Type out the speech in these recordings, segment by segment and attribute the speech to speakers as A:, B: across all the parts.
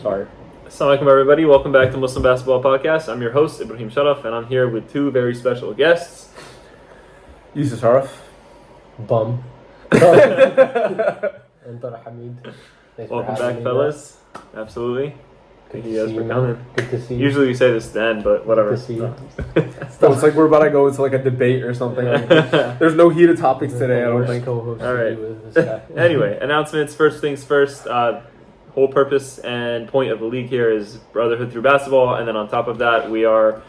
A: Sorry.
B: Assalamu alaikum, everybody. Welcome back to Muslim Basketball Podcast. I'm your host, Ibrahim Sharaf, and I'm here with two very special guests.
C: Yusuf, Sharaf.
A: Bum. And Tarek, Hamid.
B: Welcome back, fellas. Absolutely. Thank you guys for coming.
A: Good to see you.
B: Usually we say this then, but whatever.
A: Good to see you.
C: So it's like we're about to go into like a debate or something. There's no heated topics today, I don't think.
A: All
B: right. Anyway, announcements. First things first. Whole purpose and point of the league here is brotherhood through basketball, and then on top of that, we are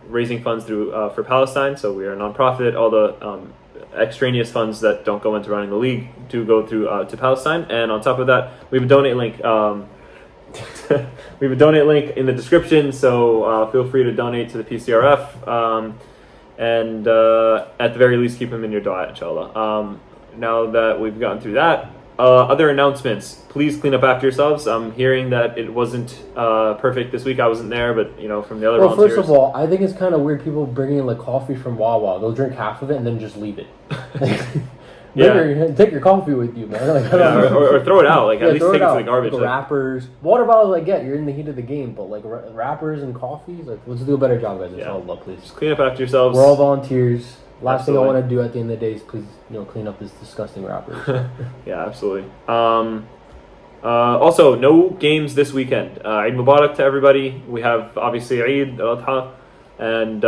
B: raising funds through for Palestine. So we are a nonprofit. All the extraneous funds that don't go into running the league do go through to Palestine. And on top of that, we have a donate link. We have a donate link in the description, so feel free to donate to the PCRF. And at the very least, keep them in your dua, inshallah. Now that we've gotten through that. Other announcements. Please clean up after yourselves. I'm hearing that it wasn't perfect this week. I wasn't there, but from the other volunteers.
A: First of all, I think it's kind of weird people bringing in like coffee from Wawa. They'll drink half of it and then just leave it. Take your coffee with you, man.
B: Or throw it out. Like at least take it to the garbage.
A: Like wrappers, water bottles. I get you're in the heat of the game, but like wrappers and coffees. Like let's do a better job, guys. Inshallah, please. Just
B: clean up after yourselves.
A: We're all volunteers. Last thing I want to do at the end of the day is please, clean up this disgusting wrappers.
B: Yeah, absolutely. Also, no games this weekend. Eid Mubarak to everybody. We have obviously Eid Al-Adha, and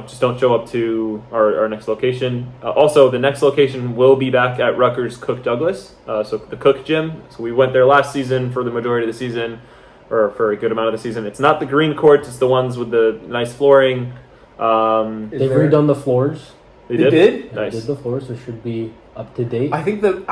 B: just don't show up to our next location. Also, the next location will be back at Rutgers Cook Douglas, so the Cook Gym. So we went there last season for the majority of the season, or for a good amount of the season. It's not the green courts; it's the ones with the nice flooring.
A: They've redone the floors.
B: They did?
A: Nice. They did the floors, so it should be up to date.
C: I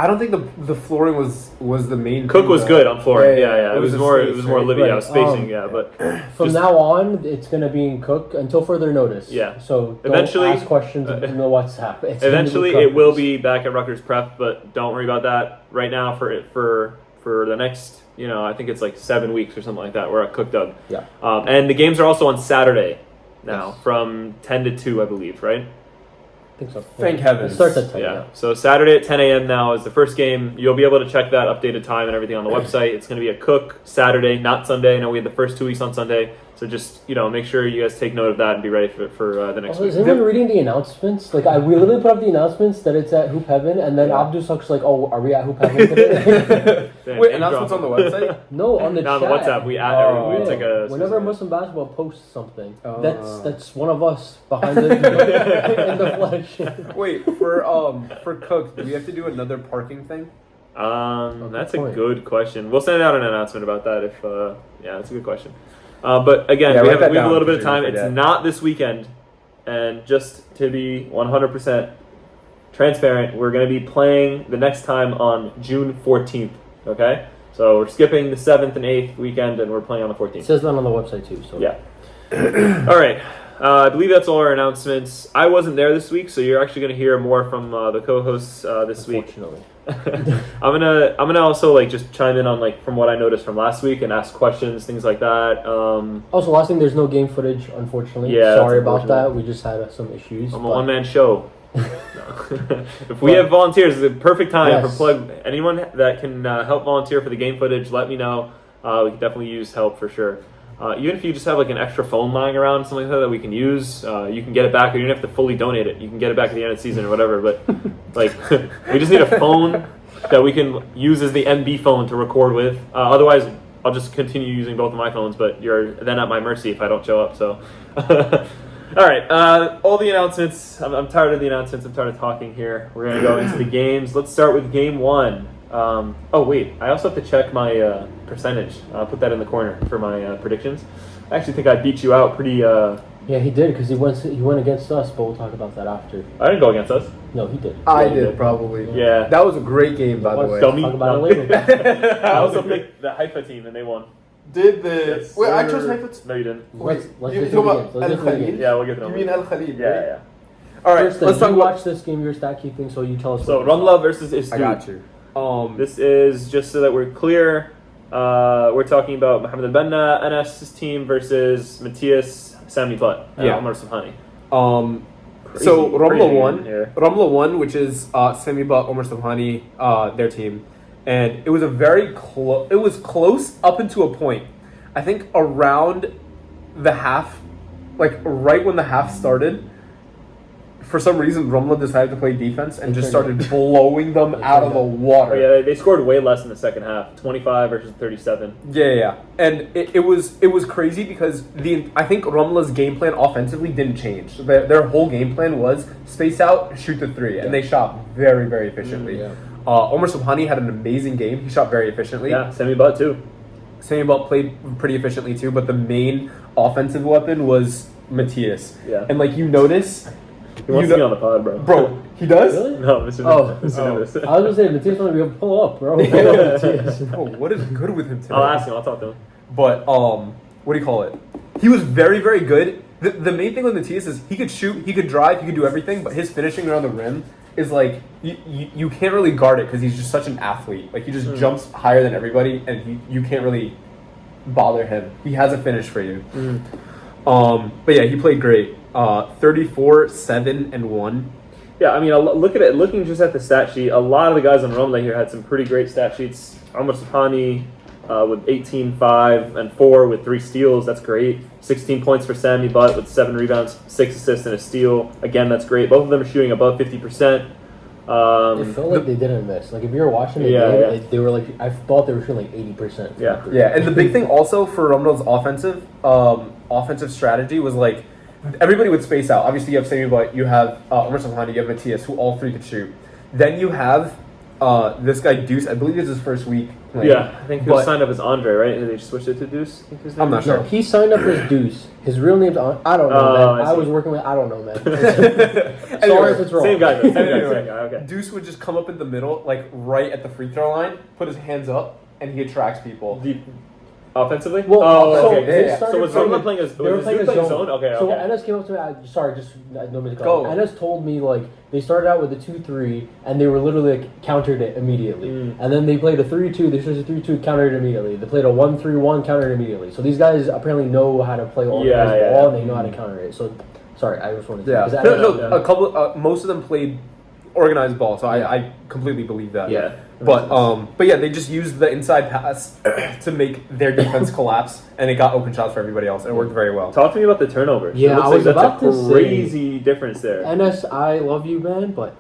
C: don't think the flooring was the main.
B: Cook was good on flooring.
C: Yeah.
B: It was more living. Right. Spacing. But
A: from now on, it's gonna be in Cook until further notice.
B: Yeah.
A: So
B: eventually,
A: ask questions in the WhatsApp.
B: Eventually, it will be back at Rutgers Prep, but don't worry about that right now. For the next, I think it's like 7 weeks or something like that. We're at Cook Doug.
A: Yeah.
B: And the games are also on Saturday. Now, from 10 to 2, I believe, right?
A: I think so.
C: Thank heavens.
A: It starts at 10.
B: Yeah. So Saturday at 10 a.m. now is the first game. You'll be able to check that updated time and everything on the website. It's going to be at Cook Saturday, not Sunday. I know we had the first 2 weeks on Sunday. So just, make sure you guys take note of that and be ready for the next week.
A: Is anyone reading the announcements? Like, we literally put up the announcements that it's at Hoop Heaven, and then Abdul Suck's like, oh, are we at Hoop Heaven today?
C: Wait, announcements on the website?
A: No, on the chat.
B: On the WhatsApp. It's like a...
A: Whenever Muslim Basketball posts something, that's one of us behind it in the flesh.
C: Wait, for Cook, do we have to do another parking thing?
B: That's a good question. We'll send out an announcement about that if... that's a good question. But again, we have a little bit of time. It's not this weekend. And just to be 100% transparent, we're going to be playing the next time on June 14th. Okay? So we're skipping the 7th and 8th weekend, and we're playing on the 14th.
A: It says that on the website too. So
B: yeah. All right. I believe that's all our announcements. I wasn't there this week, so you're actually going to hear more from the co-hosts this week.
A: Unfortunately.
B: I'm gonna also just chime in on from what I noticed from last week and ask questions, things like that.
A: Also, last thing, there's no game footage, unfortunately.
B: Yeah,
A: sorry about that. We just had some issues.
B: I'm a one-man show. If we have volunteers, it's a perfect time for plug. Anyone that can help volunteer for the game footage, let me know. We can definitely use help for sure. Even if you just have an extra phone lying around, something like that we can use, you can get it back, or you don't have to fully donate it. You can get it back at the end of the season or whatever. But we just need a phone that we can use as the MB phone to record with. Otherwise, I'll just continue using both of my phones. But you're then at my mercy if I don't show up. So, all right, all the announcements. I'm tired of the announcements. I'm tired of talking here. We're gonna go into the games. Let's start with game one. I also have to check my percentage. I'll put that in the corner for my predictions. I actually think I beat you out pretty...
A: Yeah, he did, because he went against us, but we'll talk about that after.
B: I didn't go against us.
A: No, he did.
C: I did, probably.
B: Yeah.
C: That was a great game, by the way.
B: Dummy.
A: Talk about it later.
B: I also picked the Haifa team, and they won.
C: Did the...
B: Yes.
C: Wait, I chose Haifa?
B: No, you didn't.
A: Let's
C: you
A: get
C: talk
A: to
C: about
A: the
C: Al-Khalil?
B: Yeah, we'll get them.
C: You mean Al-Khalil,
B: Yeah.
C: All right,
A: First,
C: let's talk about...
A: watch this game, your stat keeping, so you tell us.
B: So, Ramla versus Isdud.
C: I got you.
B: This is, just so that we're clear, we're talking about Mohammed Al-Banna, Anas' team versus Matthias Sami Platt.
C: Yeah.
B: Omar Subhani.
C: So Ramla
B: crazy
C: won.
B: here.
C: Ramla won, which is Semiba, Omar Subhani, their team, and it was a very close. It was close up until a point. I think around the half, like right when the half started. For some reason, Ramla decided to play defense and just started blowing them out of the water.
B: Oh, yeah, they scored way less in the second half, 25 versus 37.
C: Yeah. And it was crazy because I think Ramla's game plan offensively didn't change. Their whole game plan was space out, shoot the three, and they shot very, very efficiently. Omar Subhani had an amazing game. He shot very efficiently.
B: Yeah, Semi Butt too.
C: Semi Butt played pretty efficiently too, but the main offensive weapon was Matthias.
B: Yeah.
C: And like you notice.
B: He wants to be on the pod,
C: Bro, he does?
A: Really?
B: No, Mr.
A: Oh.
B: Mr. Notice.
A: I was gonna say Matthias want to pull up, bro. Matthias.
C: Bro, what is good with him today?
B: I'll ask him. I'll talk to him.
C: But what do you call it? He was very, very good. The main thing with Matthias is he could shoot, he could drive, he could do everything, but his finishing around the rim is like you can't really guard it because he's just such an athlete. Like he just jumps higher than everybody, and you can't really bother him. He has a finish for you. But yeah, he played great. 34, 7, and 1.
B: Yeah, I mean, looking just at the stat sheet, a lot of the guys on Ramla here had some pretty great stat sheets. Omar Subhani with 18, 5, and 4 with 3 steals. That's great. 16 points for Sami Butt with 7 rebounds, 6 assists, and a steal. Again, that's great. Both of them are shooting above 50%.
A: It felt like they didn't miss. Like if you were watching the game, they were like, I thought they were shooting like 80%.
C: Yeah, and the big thing also for Ramla's offensive strategy was like everybody would space out. Obviously, you have Sami Butt, you have Omar Subhani, you have Matthias, who all three could shoot. Then you have this guy Deuce. I believe it's his first week playing.
B: Yeah, I think he was signed up as Andre, right? And they switched it to Deuce. I think his name
C: I'm not
B: was.
C: sure.
A: No, he signed up as Deuce. His real name's I don't know, man. I was working with. I don't know, man. Sorry if it's wrong.
B: Same guy, though. Same
C: Anyway,
B: guy. Okay.
C: Deuce would just come up in the middle, like right at the free throw line, put his hands up, and he attracts people.
B: Offensively?
A: Well,
B: So was Ramla playing as zone? Okay.
A: So Enes came up to me. Sorry, just no me to
C: Go.
A: Enes told me like they started out with a 2-3 and they were literally like, countered it immediately, and then they played a 3-2. They switched a 3-2, countered it immediately. They played a 1-3-1, countered it immediately. So these guys apparently know how to play organized ball and they know how to counter it. So sorry, I just wanted to.
C: A couple. Most of them played organized ball, so I completely believe that.
B: Yeah.
C: But yeah, they just used the inside pass to make their defense collapse, and it got open shots for everybody else, and it worked very well.
B: Talk to me about the turnovers.
A: Yeah, I was about to say
B: crazy difference there.
A: Enes, I love you, man, but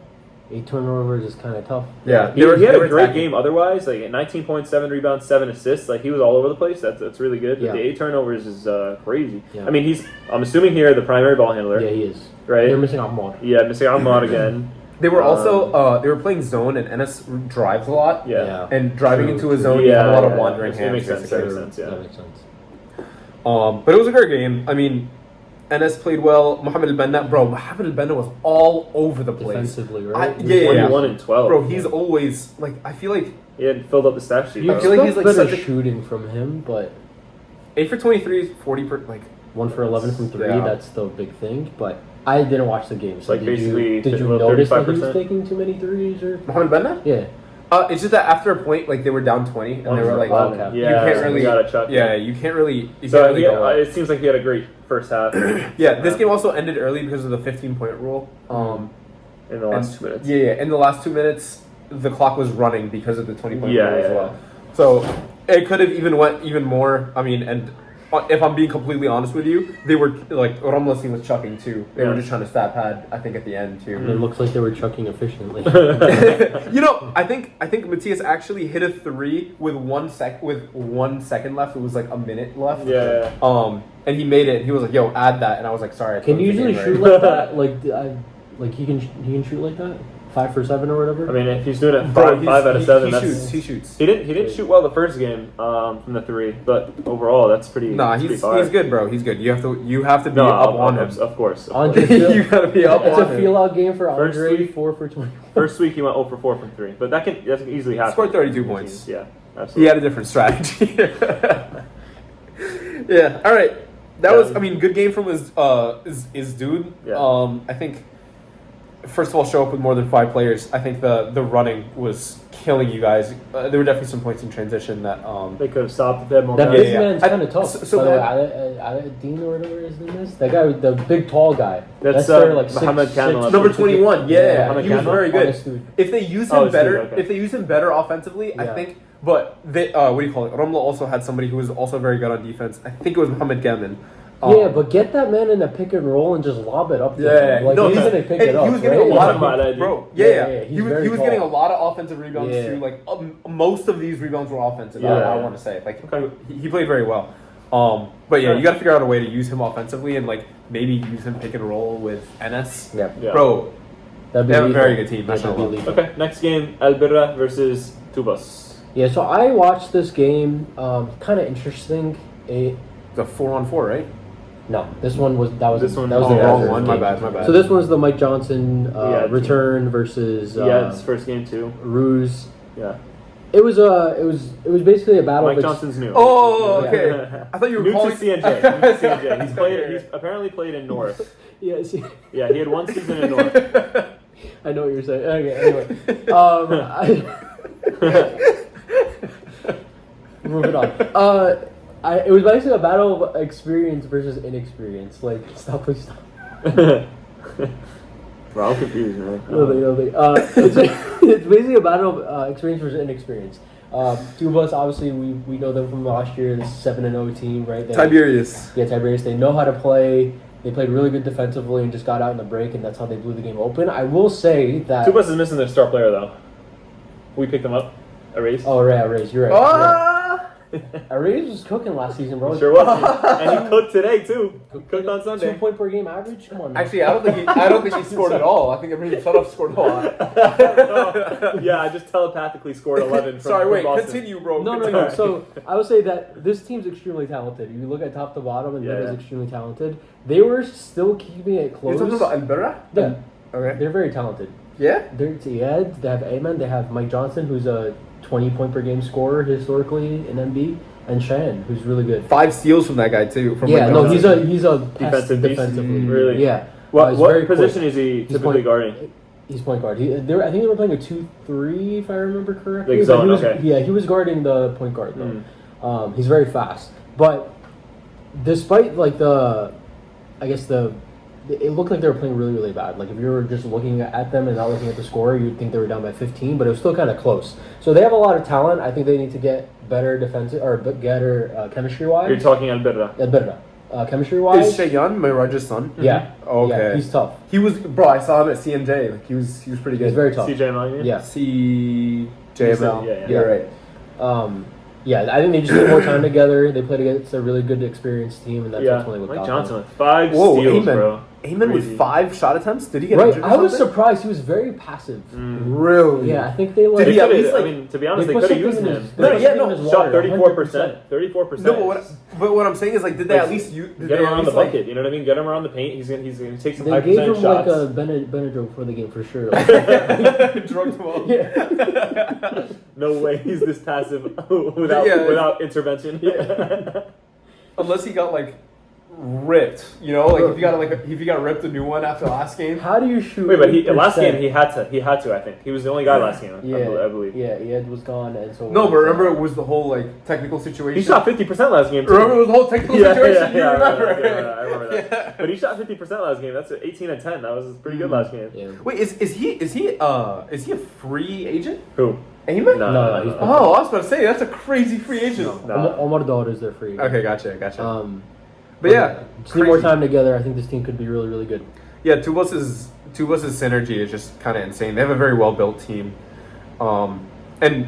A: 8 turnovers is kind of tough.
C: Yeah,
B: he had a great game otherwise, like 19 points, 7 rebounds, 7 assists. Like he was all over the place. That's really good. But the 8 turnovers is crazy. Yeah. I mean, I'm assuming here the primary ball handler.
A: Yeah, he is.
B: Right?
A: They're missing Ahmad.
B: Yeah, missing Ahmad again.
C: They were also they were playing zone, and Enes drives a lot.
B: Yeah.
C: And driving into a zone, you have a lot of wandering hands.
B: That makes sense. Yeah.
A: That makes sense.
C: But it was a great game. I mean, Enes played well. Mohamed Al-Banna, was all over the place.
A: Defensively, right?
B: 21 and 12.
C: Bro, he's always like I feel like
B: he had filled up the stat sheet.
A: You
C: I feel like he's like
A: better
C: such a
A: shooting from him, but
C: 8 for 23, 40 per like
A: 1 for 11 from 3.
C: Yeah.
A: That's the big thing. But I didn't watch the game, so
B: Like
A: did you
B: about
A: notice that he
B: 35%?
A: was taking too many threes? Or
C: Mohamed Al-Banna?
A: yeah,
C: It's just that after a point, like they were down 20, and they were like,
A: okay.
C: you can't really,
B: you gotta chuck.
C: you can't really.
B: It seems like he had a great first half.
C: Yeah, this game also ended early because of the 15-point rule.
B: In the last 2 minutes.
C: Yeah, in the last 2 minutes, the clock was running because of the 20-point rule as well.
B: Yeah.
C: So it could have even went even more. I mean, and if I'm being completely honest with you, they were like Ramla's team was chucking too. They were just trying to stat pad. I think at the end too.
A: and it looks like they were chucking efficiently.
C: I think Matthias actually hit a 3 with 1 second left. It was like a minute left.
B: Yeah.
C: And he made it. He was like, "Yo, add that," and I was like, "Sorry."
A: Can you usually shoot like that? Like he can shoot like that? 5 for 7 or whatever.
B: I mean, if he's doing it 5 out of 7,
C: he shoots.
B: He didn't shoot well the first game from the 3, but overall that's pretty.
C: Nah, he's good, bro. He's good. You have to be up on him.
B: Of course.
C: You gotta be up
A: it's
C: on him.
A: It's a feel out game for
B: First
A: Andre.
B: week-
A: 4 for 20.
B: First week he went 0 for 4 from 3, but that can easily happen.
C: Scored 32 points.
B: Yeah,
C: He
B: absolutely.
C: had a different strategy. Yeah. All right. That was. I mean, good game from his dude.
B: Yeah.
C: I think first of all, show up with more than 5 players. I think the running was killing you guys. There were definitely some points in transition that
B: they could have stopped if they had more
A: That
B: guys.
A: big man's kind of tough.
C: So
A: by the way, Dean or whatever his name is, that guy, the big tall guy.
B: That's
A: their, like
B: Mohammed Kamel.
C: number 21. Yeah,
B: Mohammed
C: he was
B: Kamel?
C: very good.
A: Honest dude.
C: If they use him
B: Oh,
C: better,
B: Isdud, okay.
C: if they use him better offensively, I
A: Yeah.
C: think. But they, what do you call it? Ramla also had somebody who was also very good on defense. I think it was Mohammed Gammon.
A: Yeah, but get that man in a pick and roll and just lob it up to
C: Yeah,
A: him. Like,
C: no,
A: he's
C: and
A: gonna pick
C: he
A: it up.
C: was getting
A: right?
C: a lot
B: Talking about that,
C: of
B: dude.
C: bro.
A: Yeah,
C: Yeah.
A: he's
C: He was
A: very
C: getting a
A: tall.
C: lot of offensive rebounds
A: Yeah.
C: too. Like most of these rebounds were offensive.
B: Yeah.
C: I want to say like he played very well. But yeah, you got to figure out a way to use him offensively and like maybe use him pick and roll with NS.
A: Yeah.
B: Yeah.
C: Bro,
A: That'd be
C: they have a
A: lethal.
C: very good team.
A: Yeah, that'd be
C: mashallah.
A: lethal.
B: Okay, next game, Al-Bireh versus Tubas.
A: Yeah, so I watched this game. Kind of interesting.
C: The 4-on-4, right?
A: No, this one was that was
B: This one-
A: that was
B: oh,
A: the
B: wrong
A: Yazur
C: one.
A: game.
C: My bad.
A: So this one's the Mike Johnson
B: Yeah,
A: return versus
B: Yeah, it's first game too.
A: Ruse.
B: Yeah.
A: It was basically a battle.
B: Mike
A: of
B: Johnson's new.
C: Oh,
A: Yeah.
C: okay. I thought you were
B: New to
C: calling
B: CNJ. New to CNJ. He's apparently played in North.
A: Yeah, see,
B: Yeah, he had one season in North.
A: I know what you're saying. Okay, anyway, moving on. It was basically a battle of experience versus inexperience. Like, please stop.
B: Bro, I'm confused, man.
A: It's basically a battle of experience versus inexperience. Tubas, obviously, we know them from last year. This 7-0 team, right?
C: Tiberius.
A: Yeah, Tiberius. They know how to play. They played really good defensively and just got out in the break, and that's how they blew the game open. I will say that.
B: Tubas is missing their star player though. We picked him up. Erase.
A: Oh, right, Arrays. You're right.
C: Ah!
A: Arrays was cooking last season, bro.
B: Sure was. And he cooked today too. Cooked on Sunday.
A: 2 point per game average. Come on. Man.
C: Actually, I don't think he scored at all. I think everybody Sharaf scored a lot.
B: Yeah, I just telepathically scored 11 from
C: Sorry, wait.
B: Boston.
C: Continue, bro.
A: No.
C: Continue.
A: So I would say that this team's extremely talented. You look at top to bottom, and
B: Yeah,
A: Liga's
B: yeah.
A: extremely talented. They were still keeping it
C: You're
A: close.
C: talking about Al-Bireh?
A: Yeah,
C: Okay.
A: they're very talented.
C: Yeah?
A: They have Ayman, they have Mike Johnson, who's a 20 point per game scorer historically in MB, and Shan, who's really good.
C: 5 steals from that guy too. From
A: Yeah,
C: like
A: no,
C: Johnson.
A: he's a
B: Defensive beast.
A: defensively.
B: Really?
A: Yeah.
B: What
A: he's very
B: position
A: quick.
B: is he
A: He's
B: typically guarding?
A: He's point guard. I think they were playing a 2-3, if I remember correctly.
B: Like
A: But
B: zone,
A: he was,
B: okay.
A: Yeah, he was guarding the point guard though.
B: Mm.
A: He's very fast, but despite like it looked like they were playing really, really bad. Like if you were just looking at them and not looking at the score, you'd think they were down by 15, but it was still kind of close. So they have a lot of talent. I think they need to get better defensive or better chemistry wise.
B: You're talking Al-Bireh.
A: Better chemistry wise.
C: Is Shayan Mayraj's son?
A: Yeah.
C: Okay.
A: Yeah, he's tough.
C: He was, bro. I saw him at CMJ. Like he was pretty good.
A: He's very tough.
B: CJ Malian?
A: Yeah.
C: CJML.
B: Yeah.
C: You're right.
A: Yeah, I think they just need more time together. They played against a really good, experienced team, and that's ultimately what
B: Mike
A: got
B: Johnson
A: them.
B: with 5
C: Whoa,
B: steals,
C: Amen.
B: bro.
C: Amen with
B: Crazy.
C: 5 shot attempts. Did he get
A: Right,
C: injured or
A: I was
C: something?
A: surprised. He was very passive.
C: Really?
A: Yeah, I think they like.
C: Did he
B: They
C: at
B: could've-
C: least, like-
B: I mean, to be honest,
A: They
B: they
A: put
B: could have
A: something
B: used
A: in
B: him.
A: his-
C: No,
A: they
C: yeah,
A: put
C: no,
A: something in his
B: Shot
A: water,
B: 34%.
A: 100%.
B: 34%.
C: No, but what I'm saying is like, did they at least
B: get him around the bucket? You know what I mean? Get him around the paint. He's gonna take some
A: They
B: high
A: gave him
B: percentage
A: like
B: shots.
A: a Benadryl before the game for sure.
C: drugged him up?
A: Yeah.
B: No way he's this passive
C: Yeah.
B: without intervention.
C: Unless he got like ripped, you know, like if he got ripped a new one after last game.
A: How do you shoot?
B: Wait, but
A: 8%?
B: last game he had to. I think he was the only guy last game.
A: Yeah,
B: I believe.
A: Yeah, Ed was gone, and so.
C: No, but remember it was the whole like technical situation.
B: He shot 50% last game. Too.
C: Remember the whole technical situation? You remember?
B: I remember that.
C: Yeah.
B: But he shot 50% last game. That's 18 and 10. That was pretty good last game.
A: Yeah.
C: Wait, is he a free agent?
B: Who?
C: Amen?
A: No, he's
C: Oh, I was about to say that's a crazy free agent.
B: No.
A: Omar Dawud is their free.
C: Okay, gotcha.
A: But
C: yeah,
A: just need more
C: crazy.
A: time together. I think this team could be really, really good.
C: Yeah, Tubas's synergy is just kind of insane. They have a very well built team, and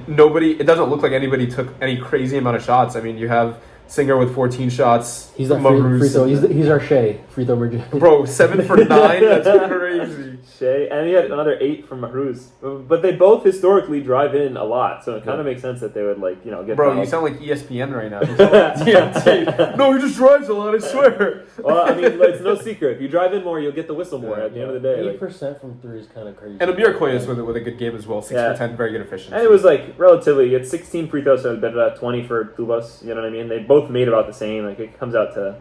C: it doesn't look like anybody took any crazy amount of shots. I mean, you have Singer with 14 shots.
A: He's that free throw. He's our Shea free throw merchant.
C: Bro, 7 for 9. That's crazy.
B: Shea, and he had another 8 from Mahruz. But they both historically drive in a lot, so it kind of makes sense that they would get.
C: Bro,
B: fouled.
C: you sound like ESPN right now. TNT. No, he just drives a lot. I swear.
B: Well, I mean, it's no secret. If you drive in more, you'll get the whistle more at the end of the day.
A: 8% from three is kind of crazy.
C: And Amir Koyas with a good game as well. 6
B: Yeah.
C: for 10, very good efficiency.
B: And it was relatively. It's 16 free throws to Al-Bireh, 20 for Tubas. You know what I mean? They both made about the same. Like it comes out to,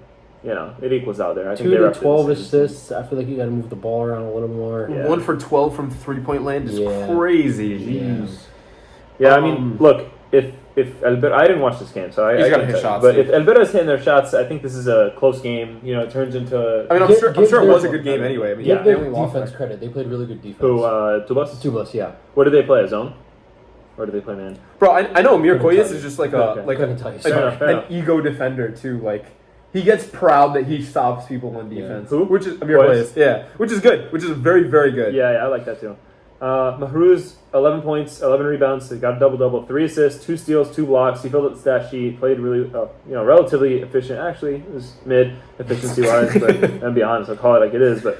B: it equals out there. I think
A: 2
B: they're
A: to
B: up
A: 12
B: the same.
A: assists. I feel like you got to move the ball around a little more.
B: Yeah.
C: 1 for 12 from 3-point land is
A: Yeah.
C: crazy.
A: Yeah.
B: Yeah, I mean, look, if Al-Bireh, I didn't watch this game, so I
C: He's gotta
B: can't
C: hit
B: tell you.
C: shots,
B: But
C: too.
B: if Al-Bireh is hitting their shots, I think this is a close game. It turns into
C: I mean, I'm
A: Give-
C: sure
A: give
C: it was a
A: their-
C: good game anyway. I mean,
A: Give
C: they
A: their
C: only lost
A: defense
C: by-
A: credit. They played really good defense.
B: who Tubas.
A: Tubas, yeah.
B: What did they play? A zone? Or did they play man?
C: Bro, I know Amir
A: Couldn't
C: Koyes
A: tell
C: is
A: you.
C: just like
B: Okay.
A: Couldn't tell you.
B: Fair enough, fair
C: an
B: enough.
C: ego defender too. Like he gets proud that he stops people on
A: Yeah.
C: defense.
B: Who?
C: Which is Amir
B: Koyes?
C: Koyes. Yeah, which is good. Which is very very good.
B: Yeah, I like that too. Mahruz, 11 points, 11 rebounds. He got a double-double, 3 assists, 2 steals, 2 blocks. He filled up the stat sheet, played really, relatively efficient. Actually, it was mid efficiency-wise, but I'm be honest, I'll call it like it is. But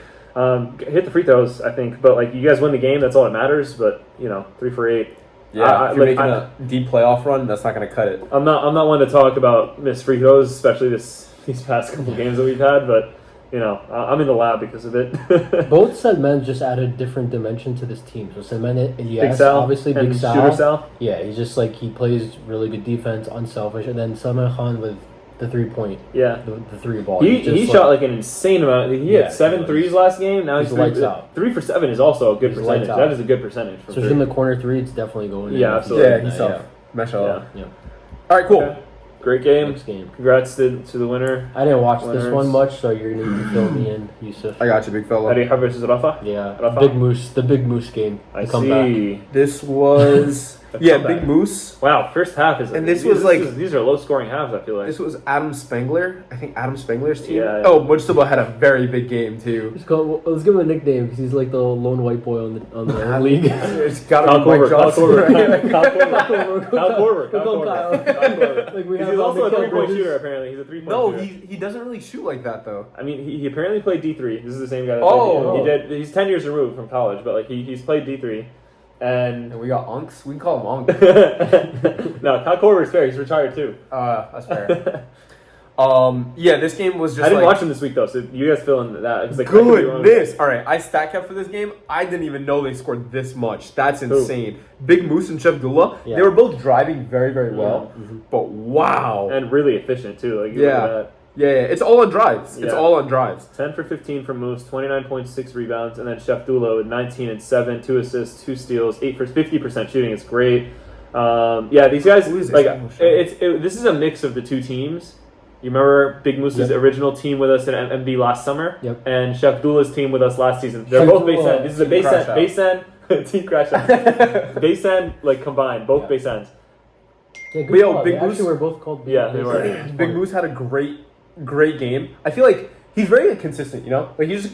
B: hit the free throws, I think. But like you guys win the game, that's all that matters. But 3 for 8.
C: Yeah, if you're making a deep playoff run, that's not going to cut it.
B: I'm not one to talk about missed free throws, especially these past couple games that we've had. But I'm in the lab because of it.
A: Both Salman just added different dimension to this team. So Salman
B: Big
A: Ilyas,
B: Sal,
A: obviously
B: and
A: Big Sal.
B: Shooter Sal.
A: Yeah, he's just like he plays really good defense, unselfish, and then Salman Khan with the 3-point,
B: Yeah.
A: the 3 ball.
B: He
A: just
B: shot like an insane amount. He
A: Yeah,
B: had 7
A: he was.
B: threes last game. Now he's
A: He's lights out.
B: 3 for 7 is also a good
A: He's
B: percentage.
A: lights out.
B: That is a good percentage. from
A: Especially
B: three.
A: in the corner 3, it's definitely going in.
B: Yeah,
A: if
B: absolutely.
A: he's
C: Yeah, he's
A: doing
C: tough.
A: that,
C: Mashallah.
A: Yeah.
C: All right, cool.
B: Okay. Great game.
A: Next game.
B: Congrats to the winner.
A: I didn't watch
B: Winners.
A: this one much, so you're gonna need to fill me in, Yusuf.
C: I got you, big fella.
B: Areeha versus Rafah.
A: Yeah,
B: Rafah?
A: the Big Moose game.
B: I
A: The comeback.
B: see.
C: This was
B: A
C: yeah,
B: comeback.
C: Big Moose.
B: Wow, first half is.
C: And this was like-
B: these are low scoring halves. I feel like.
C: This was Adam Spengler. I think Adam Spengler's team.
B: Yeah, yeah.
C: Oh, Mujtaba had a very big game too.
A: Let's give him a nickname because he's like the lone white boy on the league.
C: It's gotta
B: Kyle
C: be Mike
B: Korver. Kyle
C: Johnson.
B: Korver.
C: right?
B: Kyle Korver. Kyle Korver.
A: We'll go Kyle. Like we have
B: He's also a
A: Mikal
B: 3-point
A: Bridges.
B: shooter. Apparently, he's a 3-point
C: No,
B: shooter.
C: he doesn't really shoot like that though.
B: I mean, he apparently played D3. This is the same guy that
C: Oh.
B: played D3. He's 10 years removed from college, but like he's played D3. And
C: And we got Unks. We can call him Unk.
B: no, Kyle Korver's fair. He's retired too.
C: That's fair. Yeah, this game was just.
B: I didn't
C: like,
B: watch him this week though, so you guys fill in that. 'cause, like, I could be wrong.
C: Goodness! All right, I stat kept for this game. I didn't even know they scored this much. That's insane. Big Moose and Shevdullah,
A: Yeah.
C: they were both driving very, very well. But wow!
B: And really efficient too. Like you look at that.
C: Yeah, it's all on drives. It's
B: Yeah.
C: all on drives.
B: 10 for 15 from Moose, 29.6 rebounds, and then Shefdullah with 19 and 7, 2 assists, 2 steals, 8 for 50% shooting. It's great. Yeah, these guys
C: Who is this?
B: like
C: Oh, sure.
B: this is a mix of the two teams. You remember Big Moose's
A: Yep.
B: original team with us in MB last summer,
A: Yep.
B: and Shefdullah's team with us last season. They're both
A: Shefdullah,
B: Baysan. This is a
C: team crash
B: Baysan team crash out. Baysan like combined, both
A: Yeah.
B: Baysans.
A: Yeah, good
C: But yo,
A: call.
C: Big
A: They actually
C: Moose-
A: were both called.
B: Yeah, they were.
C: Big Moose had a great game. I feel like he's very consistent. You know, like he's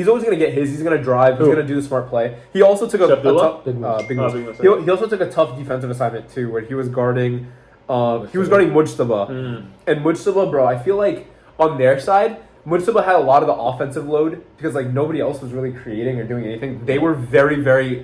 C: always gonna get his. He's gonna drive. He's
B: Who?
C: gonna do the smart play. He also took a
B: Shefdullah?
C: tough
A: Big Moose.
C: Big
B: Oh,
C: Moose.
B: Big Moose,
C: He also took a tough defensive assignment too, where he was guarding. He was guarding Mujtaba. And Mujtaba, bro, I feel like on their side, Mujtaba had a lot of the offensive load because like nobody else was really creating or doing anything. They were very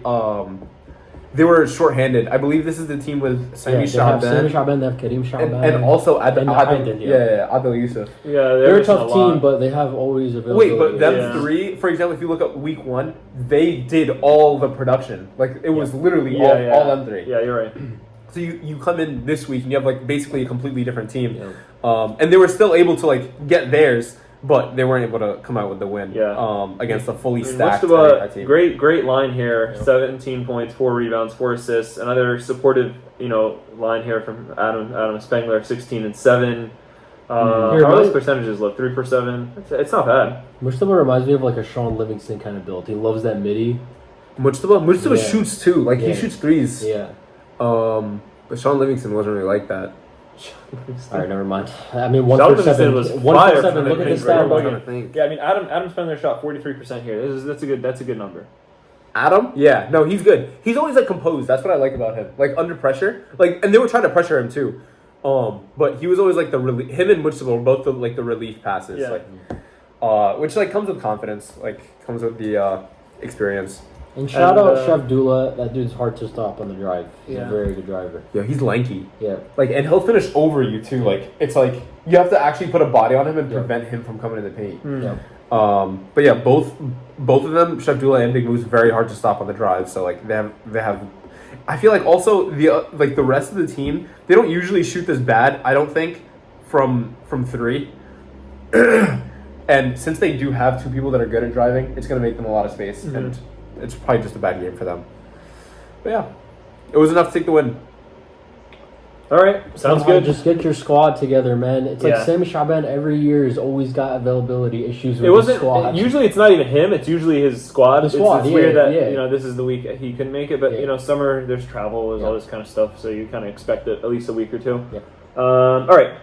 C: they were shorthanded. I believe this is the team with Sami
A: They have Sami
C: Shaban
A: Shaban, they have Karim Shaban.
C: and also
A: And Adil, yeah.
C: Adil Yusuf.
B: Yeah,
A: They're a
B: missing
A: tough
B: lot.
A: team, but they have always available.
C: Wait, but them
B: Yeah.
C: three, for example, if you look at week 1, they did all the production. Like it was literally all them three.
B: Yeah, you're right.
C: So you come in this week and you have like basically a completely different team.
A: Yeah.
C: And they were still able to like get theirs, but they weren't able to come out with the win.
B: Yeah.
C: Against a fully
B: I mean,
C: stacked
B: Mujtaba,
C: team.
B: great line here.
A: Yeah.
B: 17 points, 4 rebounds, 4 assists. Another supportive, line here from Adam Spengler, 16 and 7. How
A: Here,
B: are those
A: my-
B: percentages look? 3 for 7. It's not bad.
A: Mujtaba reminds me of like a Sean Livingston kind of build. He loves that midi.
C: Mujtaba
A: Yeah.
C: shoots too. Like he
A: Yeah.
C: shoots threes.
A: Yeah.
C: But Sean Livingston wasn't really like that.
A: All right, never mind. I mean, 1
B: Sean
A: for
B: Livingston
A: 7.
B: was
A: 1
B: fire
A: for 7.
B: from
A: Look
B: the
A: at the
B: paint,
A: stat.
B: right?
A: Look
C: I'm
A: at
C: trying to think.
B: Yeah, I mean Adam Spengler shot 43% here. That's a good number.
C: Adam? Yeah, no, he's good. He's always like composed. That's what I like about him. Like under pressure, like, and they were trying to pressure him too. But he was always like him and Mujtaba were both the relief passes.
B: Yeah.
C: Like, which like comes with confidence. Like comes with the experience.
A: And shout out
B: And,
A: Shevdullah. That dude's hard to stop on the drive. He's
B: Yeah.
A: a very good driver.
C: Yeah, he's lanky.
A: Yeah.
C: Like, and he'll finish over you too. Like, it's like you have to actually put a body on him and
A: Yeah.
C: prevent him from coming in the paint.
A: Yeah.
C: But yeah, both of them, Shevdullah and Big Moose, very hard to stop on the drive. So like they have. I feel like also the rest of the team, they don't usually shoot this bad. I don't think from 3. And since they do have two people that are good at driving, it's going to make them a lot of space, and it's probably just a bad game for them. But yeah, it was enough to take the win.
B: All right, sounds good.
A: Just get your squad together, man. It's like Sami Shaban every year has always got availability issues with his squad.
B: Usually it's not even him. It's usually his squad.
A: The squad,
B: it's weird that this is the week he couldn't make it, but summer there's travel, there's all this kind of stuff, so you kind of expect it at least a week or two.
A: Yeah.
B: All right.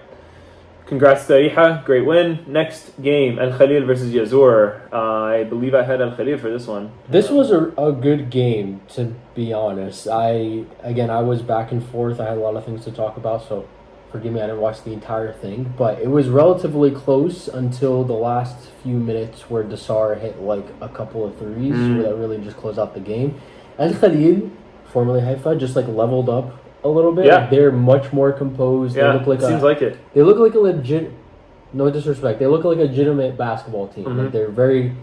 B: Congrats to Areeha, great win. Next game, Al-Khalil versus Yazur. I believe I had Al-Khalil for this one.
A: This was a good game, to be honest. I was back and forth. I had a lot of things to talk about, so forgive me, I didn't watch the entire thing. But it was relatively close until the last few minutes where Dasar hit like a couple of threes that really just closed out the game. Al-Khalil, formerly Haifa, just like leveled up a little bit.
B: Yeah.
A: They're much more composed.
B: Yeah,
A: they look like
B: seems like it.
A: They look like a legit, no disrespect, they look like a legitimate basketball team. Like they're very,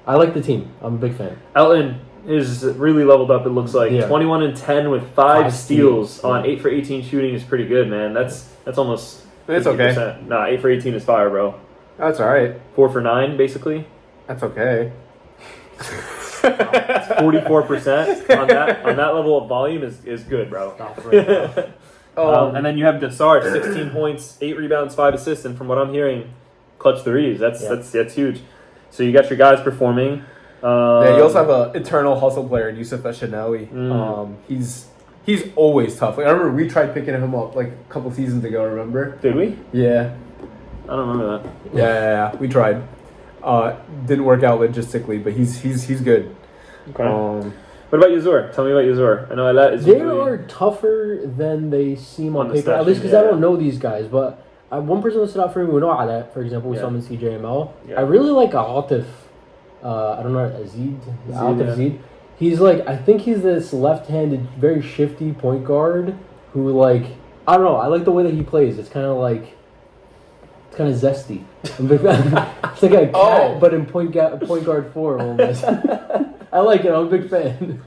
A: I like the team. I'm a big fan.
B: Elton is really leveled up, it looks like. 21 and 10 with 5 steals on 8 for 18 shooting is pretty good, man. That's almost
C: It's
B: 50%.
C: okay.
B: Nah, 8 for 18 is fire, bro.
C: That's all right.
B: 4 for 9, basically.
C: That's okay.
B: 44% on that level of volume is good, bro. And then you have Dasar, 16 points, 8 rebounds, 5 assists, and from what I'm hearing, clutch threes. That's huge. So you got your guys performing.
C: You also have an eternal hustle player in Yusuf Ashanawi. He's always tough. Like, I remember we tried picking him up like a couple seasons ago. Remember?
B: Did we?
C: Yeah.
B: I don't remember that.
C: Yeah. We tried. Didn't work out logistically, but he's good.
B: Okay. What about Yazur? Tell me about Yazur. I know Ala is
A: they are tougher than they seem on paper, at least because I don't know these guys. But one person that stood out for me, we know Ala, for example, we saw him in CJML. I really like Atif. I don't know, Atif Zid. He's like, I think he's this left-handed, very shifty point guard who, like, I don't know, I like the way that he plays. It's kind of like, it's kind of zesty. It's like a cat, but in point guard form almost. I like it. I'm a big fan.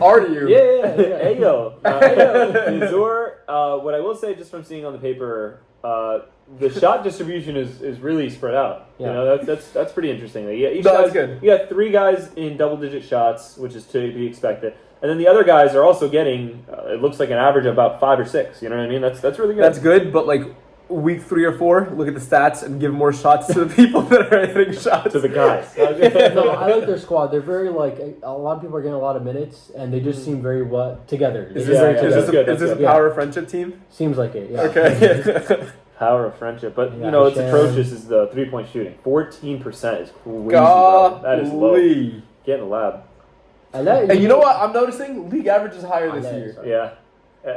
C: Are you?
B: Yeah. Hey yo. Yazur, what I will say, just from seeing on the paper, the shot distribution is really spread out.
A: Yeah.
B: You know, that's pretty interesting.
C: That's good.
B: You got 3 guys in double-digit shots, which is to be expected, and then the other guys are also getting. It looks like an average of about 5 or 6. You know what I mean? That's really good.
C: That's good, but like week 3 or 4, look at the stats and give more shots to the people that are hitting shots.
B: To the guys.
A: No, I like their squad. They're very like a lot of people are getting a lot of minutes, and they just seem very together.
C: Is this a power of friendship team?
A: Seems like it. Yeah.
C: Okay.
B: Power of friendship, but it's atrocious. Is the 3-point shooting? 14% is crazy. Bro. That is low. Get in the lab.
C: And you know what? I'm noticing league average is higher this year.
B: Yeah.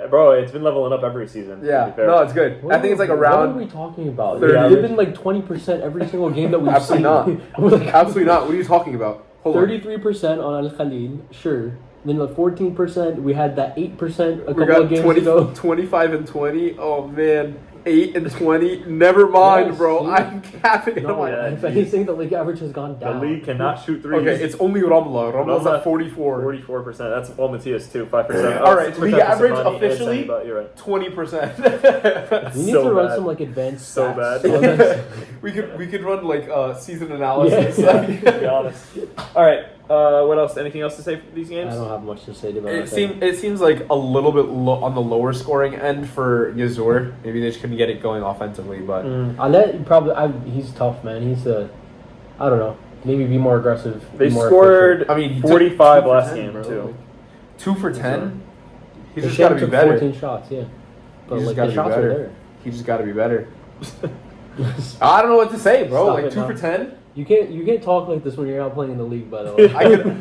B: Bro, it's been leveling up every season.
C: Yeah, no, it's good. I think it's like around.
A: What are we talking about?
C: 30.
A: They've been like 20% every single game that we've
C: Absolutely
A: seen.
C: not. Absolutely not. What are you talking about?
A: 33% on Al-Khalil, sure. Then like 14%. We had that 8% a
C: We
A: couple of games ago.
C: 25 and 20. Oh man, 8 and 20. Never mind,
A: Yes,
C: bro.
A: see?
C: I'm capping it.
A: No, if anything, the league average has gone down.
B: The league cannot shoot threes.
C: Okay, it's only Ramla. Ramla's at 44.
B: 44%. That's all Matthias too. 5%.
C: All right, league average
B: Samani,
C: officially
B: but you're right.
C: 20%.
A: We need to run some like advanced.
B: So
A: stats.
B: bad.
C: we could run like season analysis.
B: To be honest. All right. What else? Anything else to say for these games?
A: I don't have much to say about
C: It seems like a little bit on the lower scoring end for Yazur. Maybe they just couldn't get it going offensively, but
A: he's tough, man. I don't know. Maybe be more aggressive.
B: They
A: be more
B: scored.
A: efficient.
C: I mean,
B: 45 last
C: 10,
B: game
C: bro.
B: too.
C: 2 for 10. He's
A: They
C: just got to be
A: took
C: better.
A: 14 shots, yeah. But
C: He's just
A: like
C: gotta
A: the
C: be
A: shots
C: better.
A: are there.
C: He just got to be better. I don't know what to say, bro.
A: Stop
C: like
A: it
C: 2
A: now.
C: for 10.
A: You can't talk like this when you're not playing in the league. By the way,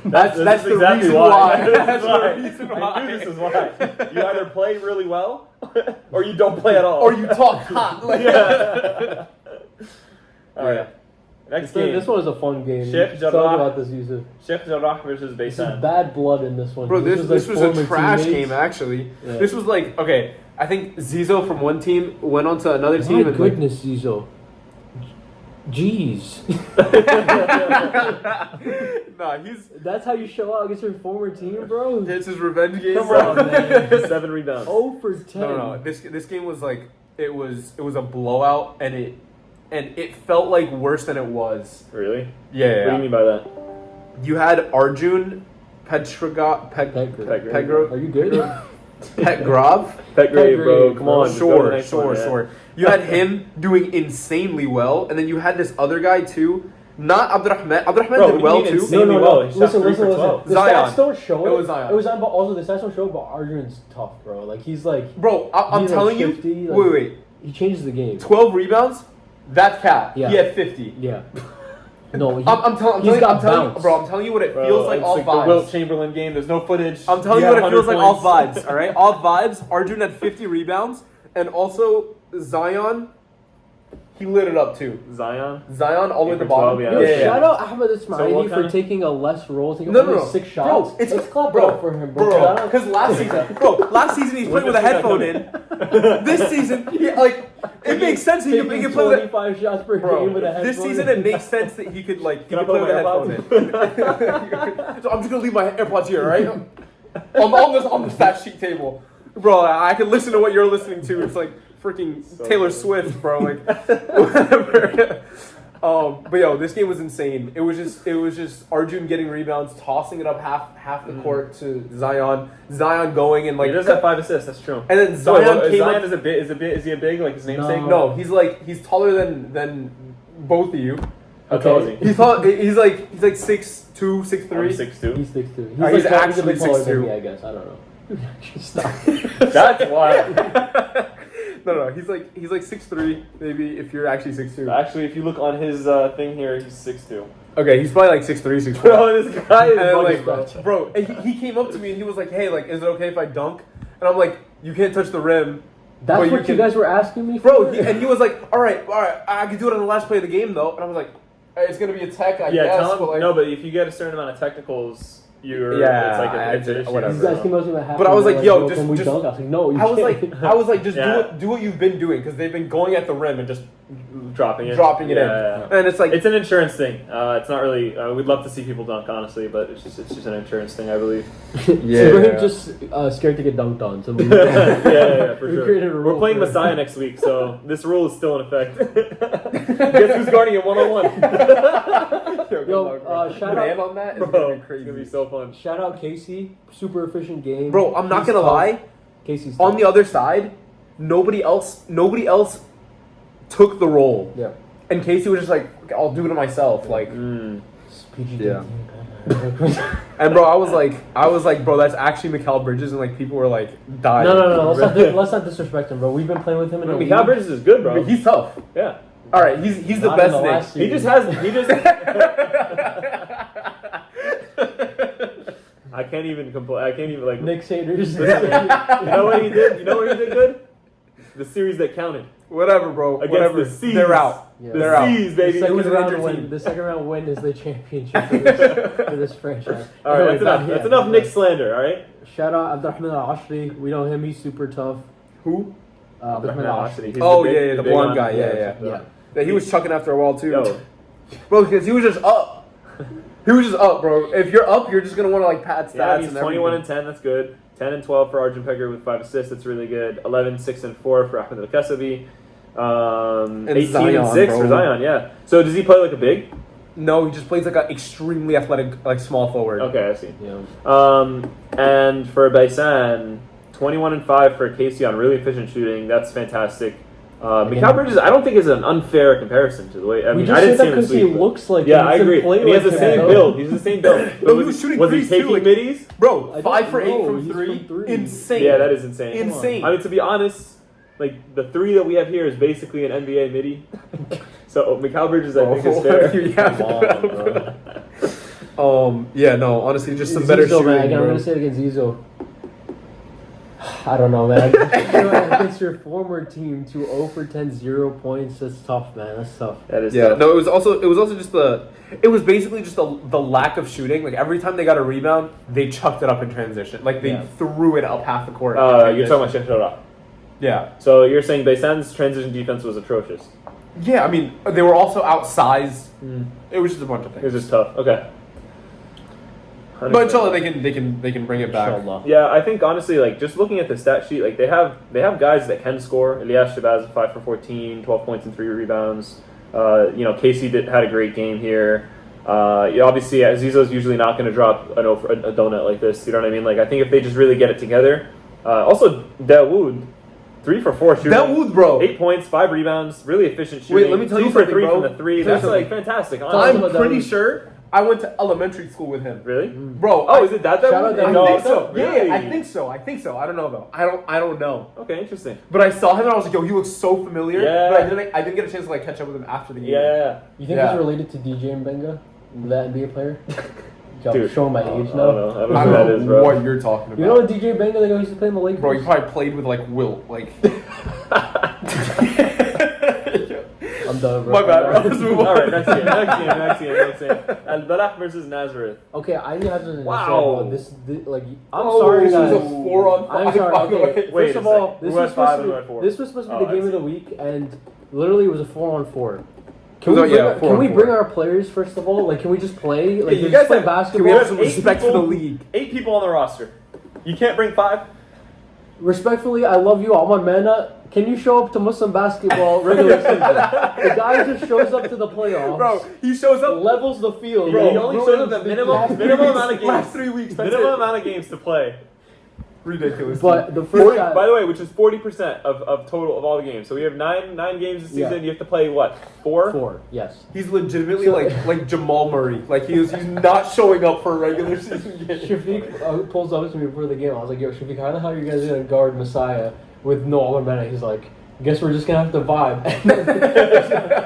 C: That's the
B: exactly
C: reason
B: why.
C: why.
B: That's
C: the reason
B: I
C: why.
B: knew this is why. You either play really well, or you don't play at all.
C: Or you talk hot. Like,
B: Yeah. All right. Next game.
A: This one was a fun game.
B: Sheikh
A: Talk
B: Jarrah.
A: about this, Yusuf.
B: Sheikh Jarrah versus
A: This is
B: Baysan.
A: bad blood in this one.
C: Bro, this was a
A: former
C: trash
A: teammates.
C: game, actually.
A: Yeah.
C: This was like, okay, I think Zizo from one team went on to another team.
A: My
C: and
A: goodness, Zizo. Jeez. That's how you show out against your former team, bro?
C: It's his revenge game.
B: Come
C: bro.
B: on, man. 7 rebounds.
A: 0 for 10.
C: No. This game was like it was a blowout, and and it felt like worse than it was.
B: Really?
C: Yeah.
B: What do you mean by that?
C: You had Arjun Petrograd.
A: Are you good?
C: Petgrov?
B: Petgrave, bro. Come on. just go to the next one, man.
C: Sure. You had him doing insanely well, and then you had this other guy too. Not Abdurrahman. Abdurrahman
B: Bro,
C: did well
B: what do you mean
C: too.
B: insanely well? He shot
A: Listen.
B: 3 for 12.
A: The
C: Zion.
A: stats don't show it.
C: It was Zion.
A: It was Zion, but also the stats don't show it, but Arjun's tough, bro. Like, he's like...
C: Bro, I'm
A: he's
C: telling
A: like
C: you.
A: 50, like,
C: Wait.
A: He changes the game.
C: 12 rebounds? That's cap.
A: Yeah.
C: He had 50.
A: Yeah. No,
C: I'm telling you, bro. I'm telling you what it feels like.
B: It's
C: Off
B: like
C: vibes.
B: the Wilt Chamberlain game. There's no footage.
C: I'm telling
B: He
C: you
B: had
C: what it feels
B: 100
C: like off
B: points.
C: vibes. All right, off vibes. Arjun had 50 rebounds, and also Zion. He lit it up too.
B: Zion
C: All the way at the
B: 8 for
C: bottom.
B: 12, yeah.
A: Yo,
C: Yeah.
A: shout out Ahmed
B: So
A: Ismaili
B: what
A: for
B: kind of-
A: taking a less role, taking
C: No,
A: only
C: no, no.
A: 6 shots.
C: Bro, it's
A: Let's clap
C: bro,
A: up for him, bro. Shout out-
C: Because last season he's playing with a headphone in. This season, it makes sense he can play with
A: 25 shots per
C: Bro,
A: game with a headphone.
C: this season it makes sense that he could
B: Can I
C: play
B: put
C: with a
B: my
C: headphone in. So I'm just gonna leave my AirPods here, all right? on the stat sheet table, bro. I can listen to what you're listening to. It's like freaking
B: So
C: Taylor
B: good.
C: Swift, bro. Like whatever. But yo, this game was insane. It was just Arjun getting rebounds, tossing it up half the court to Zion. Zion going and
B: He does have 5 assists. That's true.
C: and then Zion came
B: Zion
C: up.
B: is he a big like his namesake?
C: No, he's taller than both of you.
B: How tall is he?
C: He's like 6'2", 6'3".
B: I'm 6'2".
A: He's 6'2". He's,
C: He's
A: like,
C: actually
A: he's a bit taller than
C: 6'2".
A: me, I guess. I don't know. Stop.
B: That's wild.
C: No, he's like 6'3", maybe if you're actually 6'2".
B: Actually, if you look on his thing here, he's 6'2".
C: Okay, he's probably like 6'3", 6'4".
B: Bro, this guy is
C: And then,
B: bugging,
C: like,
B: bro.
C: bro, and he came up to me and he was like, "Hey, like, is it okay if I dunk?" And I'm like, "You can't touch the rim."
A: That's
C: but
A: what you guys were asking me for?
C: Bro, and he was like, all right, I can do it on the last play of the game though. And I was like, it's gonna be a tech, I
B: Yeah,
C: guess.
B: tell him,
C: but like,
B: no, but if you get a certain amount of technicals, you're
C: Yeah,
B: it's an issue.
C: whatever.
A: These guys came up to me at half.
C: But I was like, yo,
A: can we
C: just-
A: dunk? I was like, no, you
C: I was
A: can't.
C: like, just
B: Yeah.
C: do what you've been doing because they've been going at the rim and just
B: dropping it
C: dropping it in.
B: Yeah.
C: And it's like,
B: It's an insurance thing. It's not really. We'd love to see people dunk, honestly, but it's just an insurance thing, I believe.
A: So we're just scared to get dunked on. So we
B: yeah, for
A: We
B: sure.
A: created a rule
B: We're playing
A: for it.
B: Messiah next week, so this rule is still in effect. Guess who's guarding it 1-on-1?
A: Yo, shout
C: man
A: out,
C: on that is
B: Bro,
C: gonna be
B: it's
C: crazy.
B: gonna be so fun.
A: shout out Casey. Super efficient game.
C: Bro, I'm not
A: He's
C: gonna
A: tough.
C: lie.
A: Casey's
C: On
A: tough.
C: the other side, nobody else took the role.
A: Yeah.
C: And Casey was just like, "Okay, I'll do it myself." Like,
A: PG
C: Yeah. and bro, I was like, bro, that's actually Mikal Bridges, and like people were like dying.
A: No. Let's not disrespect him, bro. We've been playing with him in a
B: Mikal
A: league.
B: Bridges is good, bro.
C: But he's tough.
B: Yeah.
C: All right, he's the
A: Not in
C: best
A: the last
C: Nick.
B: He just has. I can't even complain. I can't even like.
A: Nick Saters.
B: You know what he did? You know what he did good? The series that counted.
C: Whatever, bro.
B: Against
C: Whatever.
B: the C's.
C: They're out.
A: Yeah.
B: The
C: They're out.
B: C's, baby.
C: It was an injury
A: The
C: team.
A: second round win is the championship for this franchise.
B: All right,
A: Anyway,
B: that's enough.
A: back-
B: That's
A: yeah,
B: enough
A: back-
B: Nick slander. All right.
A: Shout out Abdurrahman Al-Ashri. We know him. He's super tough.
C: Who?
A: Abdurrahman Al-Ashri.
B: He's
C: Oh,
B: big-
C: yeah, the
B: big
C: blonde
B: one.
C: guy. Yeah.
A: Yeah.
C: He was chucking after a while too.
B: Yo,
C: Bro, because he was just up. He was just up, bro. If you're up, you're just gonna want to like pat stats.
B: yeah, he's
C: and
B: 21
C: everything.
B: and 10. That's good. 10 and 12 for Arjun Pegger with 5 assists. That's really good. 11, 6 and 4 for Ahmed Al-Kasabi. 18
C: Zion,
B: and 6
C: bro.
B: for Zion. Yeah. So does he play like a big?
C: No, he just plays like an extremely athletic, like small forward.
B: Okay, I see.
A: Yeah.
B: And for Baysan, 21 and 5 for Casey on really efficient shooting. That's fantastic. Mikal Bridges, I don't think is an unfair comparison to the way. I
A: We
B: mean,
A: just
B: I didn't
A: said
B: see
A: that
B: him this
A: because he
B: week. but-
A: looks like
B: Yeah,
A: him.
B: I
A: He doesn't
B: agree.
A: play
B: And he has
A: like
B: the
A: him,
B: same
A: though.
B: build. He's the same build.
C: But he was shooting
B: was he
C: threes, too,
B: taking
C: like-
B: middies?
C: Bro,
A: I don't
C: 5 for 8
A: know.
C: from
A: He's
C: three.
A: from three.
C: Insane.
B: Yeah, that is insane.
C: Insane.
B: I mean, to be honest, like the 3 that we have here is basically an NBA midi. So Mikal Bridges, I think, is fair.
C: Yeah.
A: Come on, bro.
C: Yeah, no, honestly, just some better
A: Zizou,
C: shooting,
A: man. I'm
C: bro.
A: gonna say it against Zizou. I don't know, man. Against your former team, 0 for 10, 0 points. That's tough, man. That's tough.
B: That is
C: Yeah,
B: tough.
C: no, it was also just it was basically just the lack of shooting. Like every time they got a rebound, they chucked it up in transition. Like they
A: Yeah.
C: threw it up half the court. in
B: You're talking
C: transition.
B: about Sharaf.
C: Yeah.
B: So you're saying Baysan's transition defense was atrocious.
C: Yeah, I mean, they were also outsized. It was just a bunch of
B: It was
C: things.
B: just tough. Okay.
C: But inshallah, they can bring it back.
A: Inshallah.
B: Yeah, I think honestly, like just looking at the stat sheet, like they have guys that can score. Elias Shabazz 5 for 14, 12 points and 3 rebounds. Casey had a great game here. Obviously, Azizo's usually not going to drop a donut like this. You know what I mean? Like, I think if they just really get it together. Also, Dawood, 3 for 4 shooting.
C: Dawood, bro.
B: 8 points, 5 rebounds, really efficient shooting.
C: Wait, let me tell you
B: 2 for
C: something,
B: 3
C: bro.
B: from the 3. That's like fantastic.
C: I'm
B: Honestly.
C: pretty sure I went to elementary school with him.
B: Really?
C: Bro.
B: Oh, is it that
A: Shout out
B: one?
A: to
C: I
A: No,
C: think so.
B: Really?
C: Yeah, I think so. I don't know though. I don't know.
B: Okay, interesting.
C: But I saw him and I was like, yo, he looks so familiar.
B: Yeah.
C: But I didn't get a chance to catch up with him after the game.
B: Yeah.
A: You think
C: Yeah.
A: he's related to DJ Mbenga, that NBA player? Yo,
B: Dude.
A: showing my age
B: I
A: now.
B: don't know. I don't know
C: I
B: who that
C: don't
B: is,
C: know
B: bro.
C: what you're talking about.
A: You know what DJ Mbenga, the guy who used to play in the Lakers?
C: Bro, you probably played with Wilt.
A: I'm done, bro.
C: My bad, bro. Let's move on.
B: All right, next game. Al-Balah versus Nazareth.
A: Okay, I didn't have to say
B: Wow.
A: about this. I'm
C: Oh,
A: sorry,
C: this
A: guys.
C: was a 4-on-5.
A: I'm sorry. Okay,
B: Wait
A: first
B: a
A: of all,
B: second. Who had 5 and who had 4?
A: this was supposed to be
B: Oh,
A: the game
B: I
A: of the
B: see.
A: week, and literally it was a 4-on-4.
C: Can we
A: bring our players first of all? Like, can we just play? Like,
C: you
A: just
C: guys
A: play
C: have-
A: basketball.
C: can we have some
B: 8
C: respect for the
B: people-
C: league?
B: 8 people on the roster. You can't bring 5?
A: Respectfully, I love you, Ahmad Mana. Can you show up to Muslim basketball regular season? The guy just shows up to the playoffs.
C: Bro, he shows up.
A: Levels the field.
B: Bro, he
A: bro.
B: only shows up at minimum amount of games.
C: Last 3 weeks. That's
B: Minimum
C: it.
B: amount of games to play.
C: Ridiculous.
A: But the
B: 40,
A: first guy,
B: by the way, which is 40% of total of all the games. So we have 9 games this season.
A: Yeah.
B: You have to play what? 4?
A: 4, yes.
C: He's legitimately
A: So-
C: like Jamal Murray. Like he's not showing up for a regular season game.
A: Shafiq pulls up to me before the game. I was like, yo, Shafiq, how the hell are you guys going to guard Messiah with no Ahmad Mana? He's like, guess we're just going to have to vibe.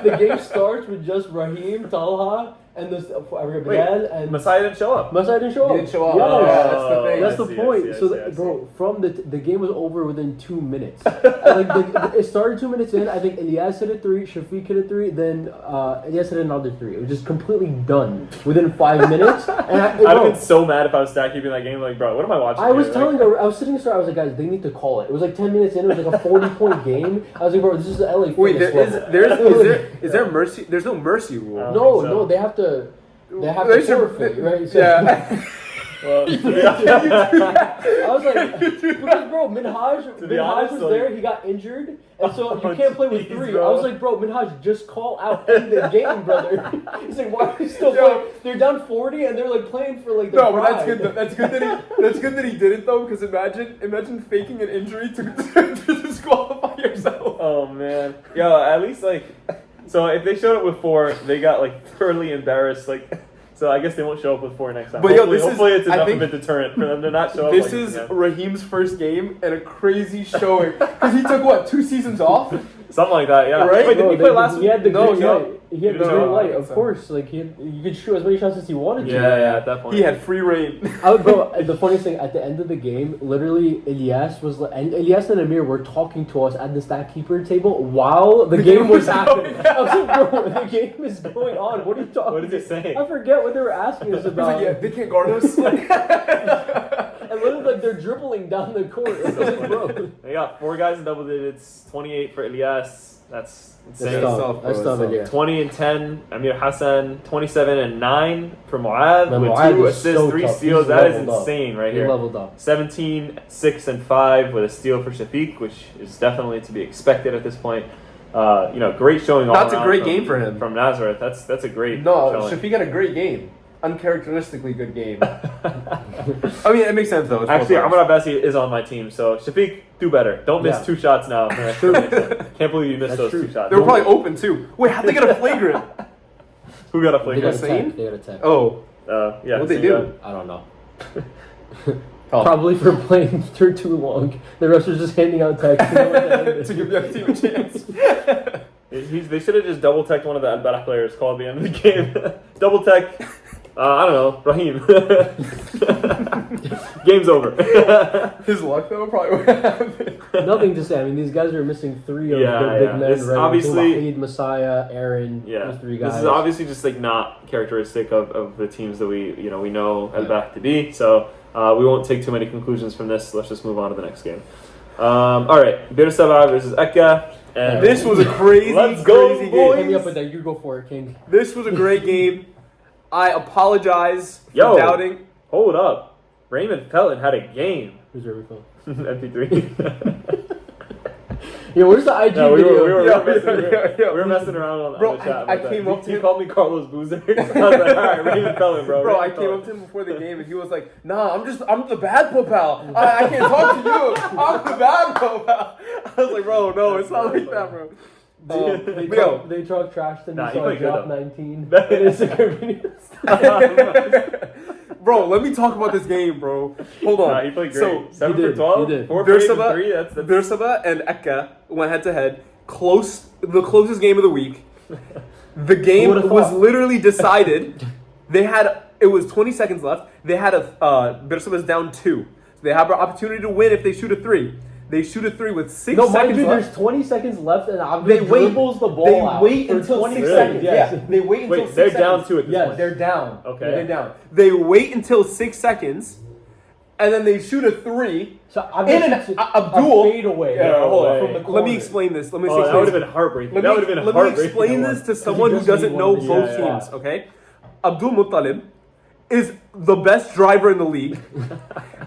A: And the game starts with just Raheem, Talha, and this, I forget, Bilal, and
B: Messiah didn't show up.
A: Messiah didn't show up.
C: He didn't show up.
A: Yes.
C: Oh, yeah, that's the thing.
A: That's
B: I
A: the
B: see,
A: point.
B: I see,
A: So,
B: I see.
A: bro, from the game was over within 2 minutes. It started 2 minutes in. I think Ilyas hit a 3, Shafiq hit a 3, then Ilyas hit another 3. It was just completely done within 5 minutes. And
B: I'd have been so mad if I was stat keeping that game. Like, bro, what am I watching?
A: I was
B: here?
A: telling her, I was sitting there, I was like, guys, they need to call it. It was like 10 minutes in, it was like a 40-point game. I was like, bro, this is the LA
C: Wait,
A: Fitness level.
C: is there mercy? There's no mercy rule.
B: Oh.
A: No,
B: so.
A: no, they have to
C: They should-
A: forfeit, right? So,
C: Yeah.
B: Well,
A: I was like, because bro, Minhaj
B: be honest,
A: was
B: like-
A: there. He got injured, and so you can't play with
B: jeez,
A: 3.
B: bro.
A: I was like, bro, Minhaj, just call out in the game, brother. He's like, why are you still
C: Yo.
A: playing? They're down 40, and they're like playing for like the
C: No, but that's
A: pride.
C: good. That's good that he did it though. Because imagine faking an injury to disqualify yourself.
B: oh man, yo, at least like, so if they showed up with 4, they got like thoroughly embarrassed. Like, so I guess they won't show up with 4 next time.
C: But yo,
B: hopefully it's
C: I
B: enough
C: think
B: of a deterrent for them to not show up.
C: This
B: like
C: is
B: again.
C: Raheem's first game and a crazy showing because he took what 2 seasons off.
B: Something like that, yeah.
C: Right?
B: Wait, did he play last
A: He had the
C: No,
A: green
C: no.
A: light. He had
B: He
A: the
B: didn't
A: green
B: know.
A: light,
C: I think
A: of
C: so.
A: course. Like you could shoot as many shots as he wanted to.
B: Yeah, at that point.
C: He had free reign.
A: Bro, the funniest thing at the end of the game, literally Ilyas and Ilyas and Amir were talking to us at the stat keeper table while the game was happening. I was like, bro, the game is going on. What are you talking?
B: What is he saying?
A: I forget what they were asking us
C: He's
A: about.
C: like, yeah, they can't guard us.
A: And literally, like they're dribbling down the court. I was like, bro,
B: They got 4 guys in double digits, 28 for Ilyas. That's insane.
A: that's
C: tough,
A: tough.
C: bro.
A: That's tough,
C: That's
A: yeah.
B: 20 and 10, Amir Hassan. 27 and 9 for Muad
A: Man,
B: with
A: Muad
B: 2
A: is
B: assists,
A: so
B: 3
A: tough.
B: steals.
A: He's
B: That is
A: leveled up.
B: insane right
A: He
B: here.
A: leveled up.
B: 17, 6 and 5 with a steal for Shafiq, which is definitely to be expected at this point. Great showing all
C: That's a
B: around
C: great
B: from-
C: game for him.
B: from Nazareth. That's a great
C: No,
B: showing.
C: Shafiq had a great game. Uncharacteristically good game. I mean, it makes sense though. It's
B: Actually,
C: 4
B: Ahmad Abbasi is on my team, so Shafiq, do better. Don't miss
A: Yeah.
B: 2 shots now. Can't believe you missed
A: That's
B: those
A: true.
B: 2 shots.
C: They were probably open too. Wait, how'd they get a flagrant?
B: Who got a
A: They
B: flagrant?
A: got
C: Hussein?
A: attacked. They got attacked.
C: Oh,
B: Yeah.
C: what'd they
B: Hussein
C: do?
A: I don't know.
C: Oh.
A: Probably for playing for too long. The rest was just handing out texts.
C: to give the other team a chance.
B: They should have just double teched one of the Al-Balah players called the end of the game. Double tech. I don't know, Raheem. Game's over.
C: His luck though probably would happen.
A: Nothing to say. I mean, these guys are missing 3 of
B: Yeah,
A: the big
B: yeah.
A: men.
B: It's
A: right?
B: obviously-
A: Wahid, Messiah, Aaron.
B: Yeah,
A: Those 3 guys.
B: this is obviously just like not characteristic of the teams that we know Al-Balah to be. So we won't take too many conclusions from this. Let's just move on to the next game. All right, Bir Seb'a versus Akka. And
C: This was a crazy,
B: Let's go,
C: crazy
B: boys.
A: Hit
C: game.
A: me up with that. You go for it, King.
C: This was a great game. I apologize for
B: Yo.
C: doubting.
B: Hold up, Raymond Felton had a game.
A: Who's your phone?
B: MP3.
A: Yo, where's the IG
B: Yeah, we
A: video?
B: were messing around on
C: Bro,
B: the chat.
C: I came up to
B: He
C: him.
B: called me Carlos Boozer. I was like, all right, we're even felon, bro.
C: Bro, I came up to him before the game and he was like, "Nah, I'm the bad pal. I can't talk to you. I'm the bad pal." I was like, "Bro, no, it's not like that, bro."
A: They talk trash to me,
B: Nah, he
A: so I
B: played good,
A: dropped
B: though.
A: 19 in Instagram videos.
C: Bro, let me talk about this game, bro. Hold on.
B: Nah, he played great.
C: So,
B: 7
A: he
B: for
A: did,
B: 12,
A: he did.
B: 4 for 8 and
C: Bir
B: 3. That's
C: Seb'a and Akka went head to head. The closest game of the week. The game
A: Who would've
C: was
A: thought?
C: literally decided. It was 20 seconds left. They had Bir Seb'a's down 2. So they have an opportunity to win if they shoot a 3. They shoot a 3 with 6
A: No, mind
C: seconds
A: you,
C: left.
A: there's 20 seconds left, and
C: They
A: Abdul
C: wait.
A: dribbles the ball
C: They
A: out
C: wait
A: for
C: until
A: 20
C: 6
A: seconds.
C: seconds. Yeah, they wait until
B: Wait,
C: 6
B: they're
C: seconds.
B: down 2 at this
A: Yes,
B: point.
C: They're down.
B: Okay.
C: They're down. They wait until 6 seconds, and then they shoot a 3.
A: So
C: In an Abdul.
A: fade away.
C: Yeah, hold on.
A: from the
C: Let
A: corner.
C: me explain this. Let me
B: Oh, that
C: explain
B: would have
C: this.
B: been heartbreaking.
C: Let
B: That
C: me,
B: would have been
C: let me
B: heartbreaking.
C: explain this to someone who
A: just
C: doesn't
A: need
C: know
A: one of
C: both
A: these.
C: teams, okay? Abdul Muttalib is the best driver in the league.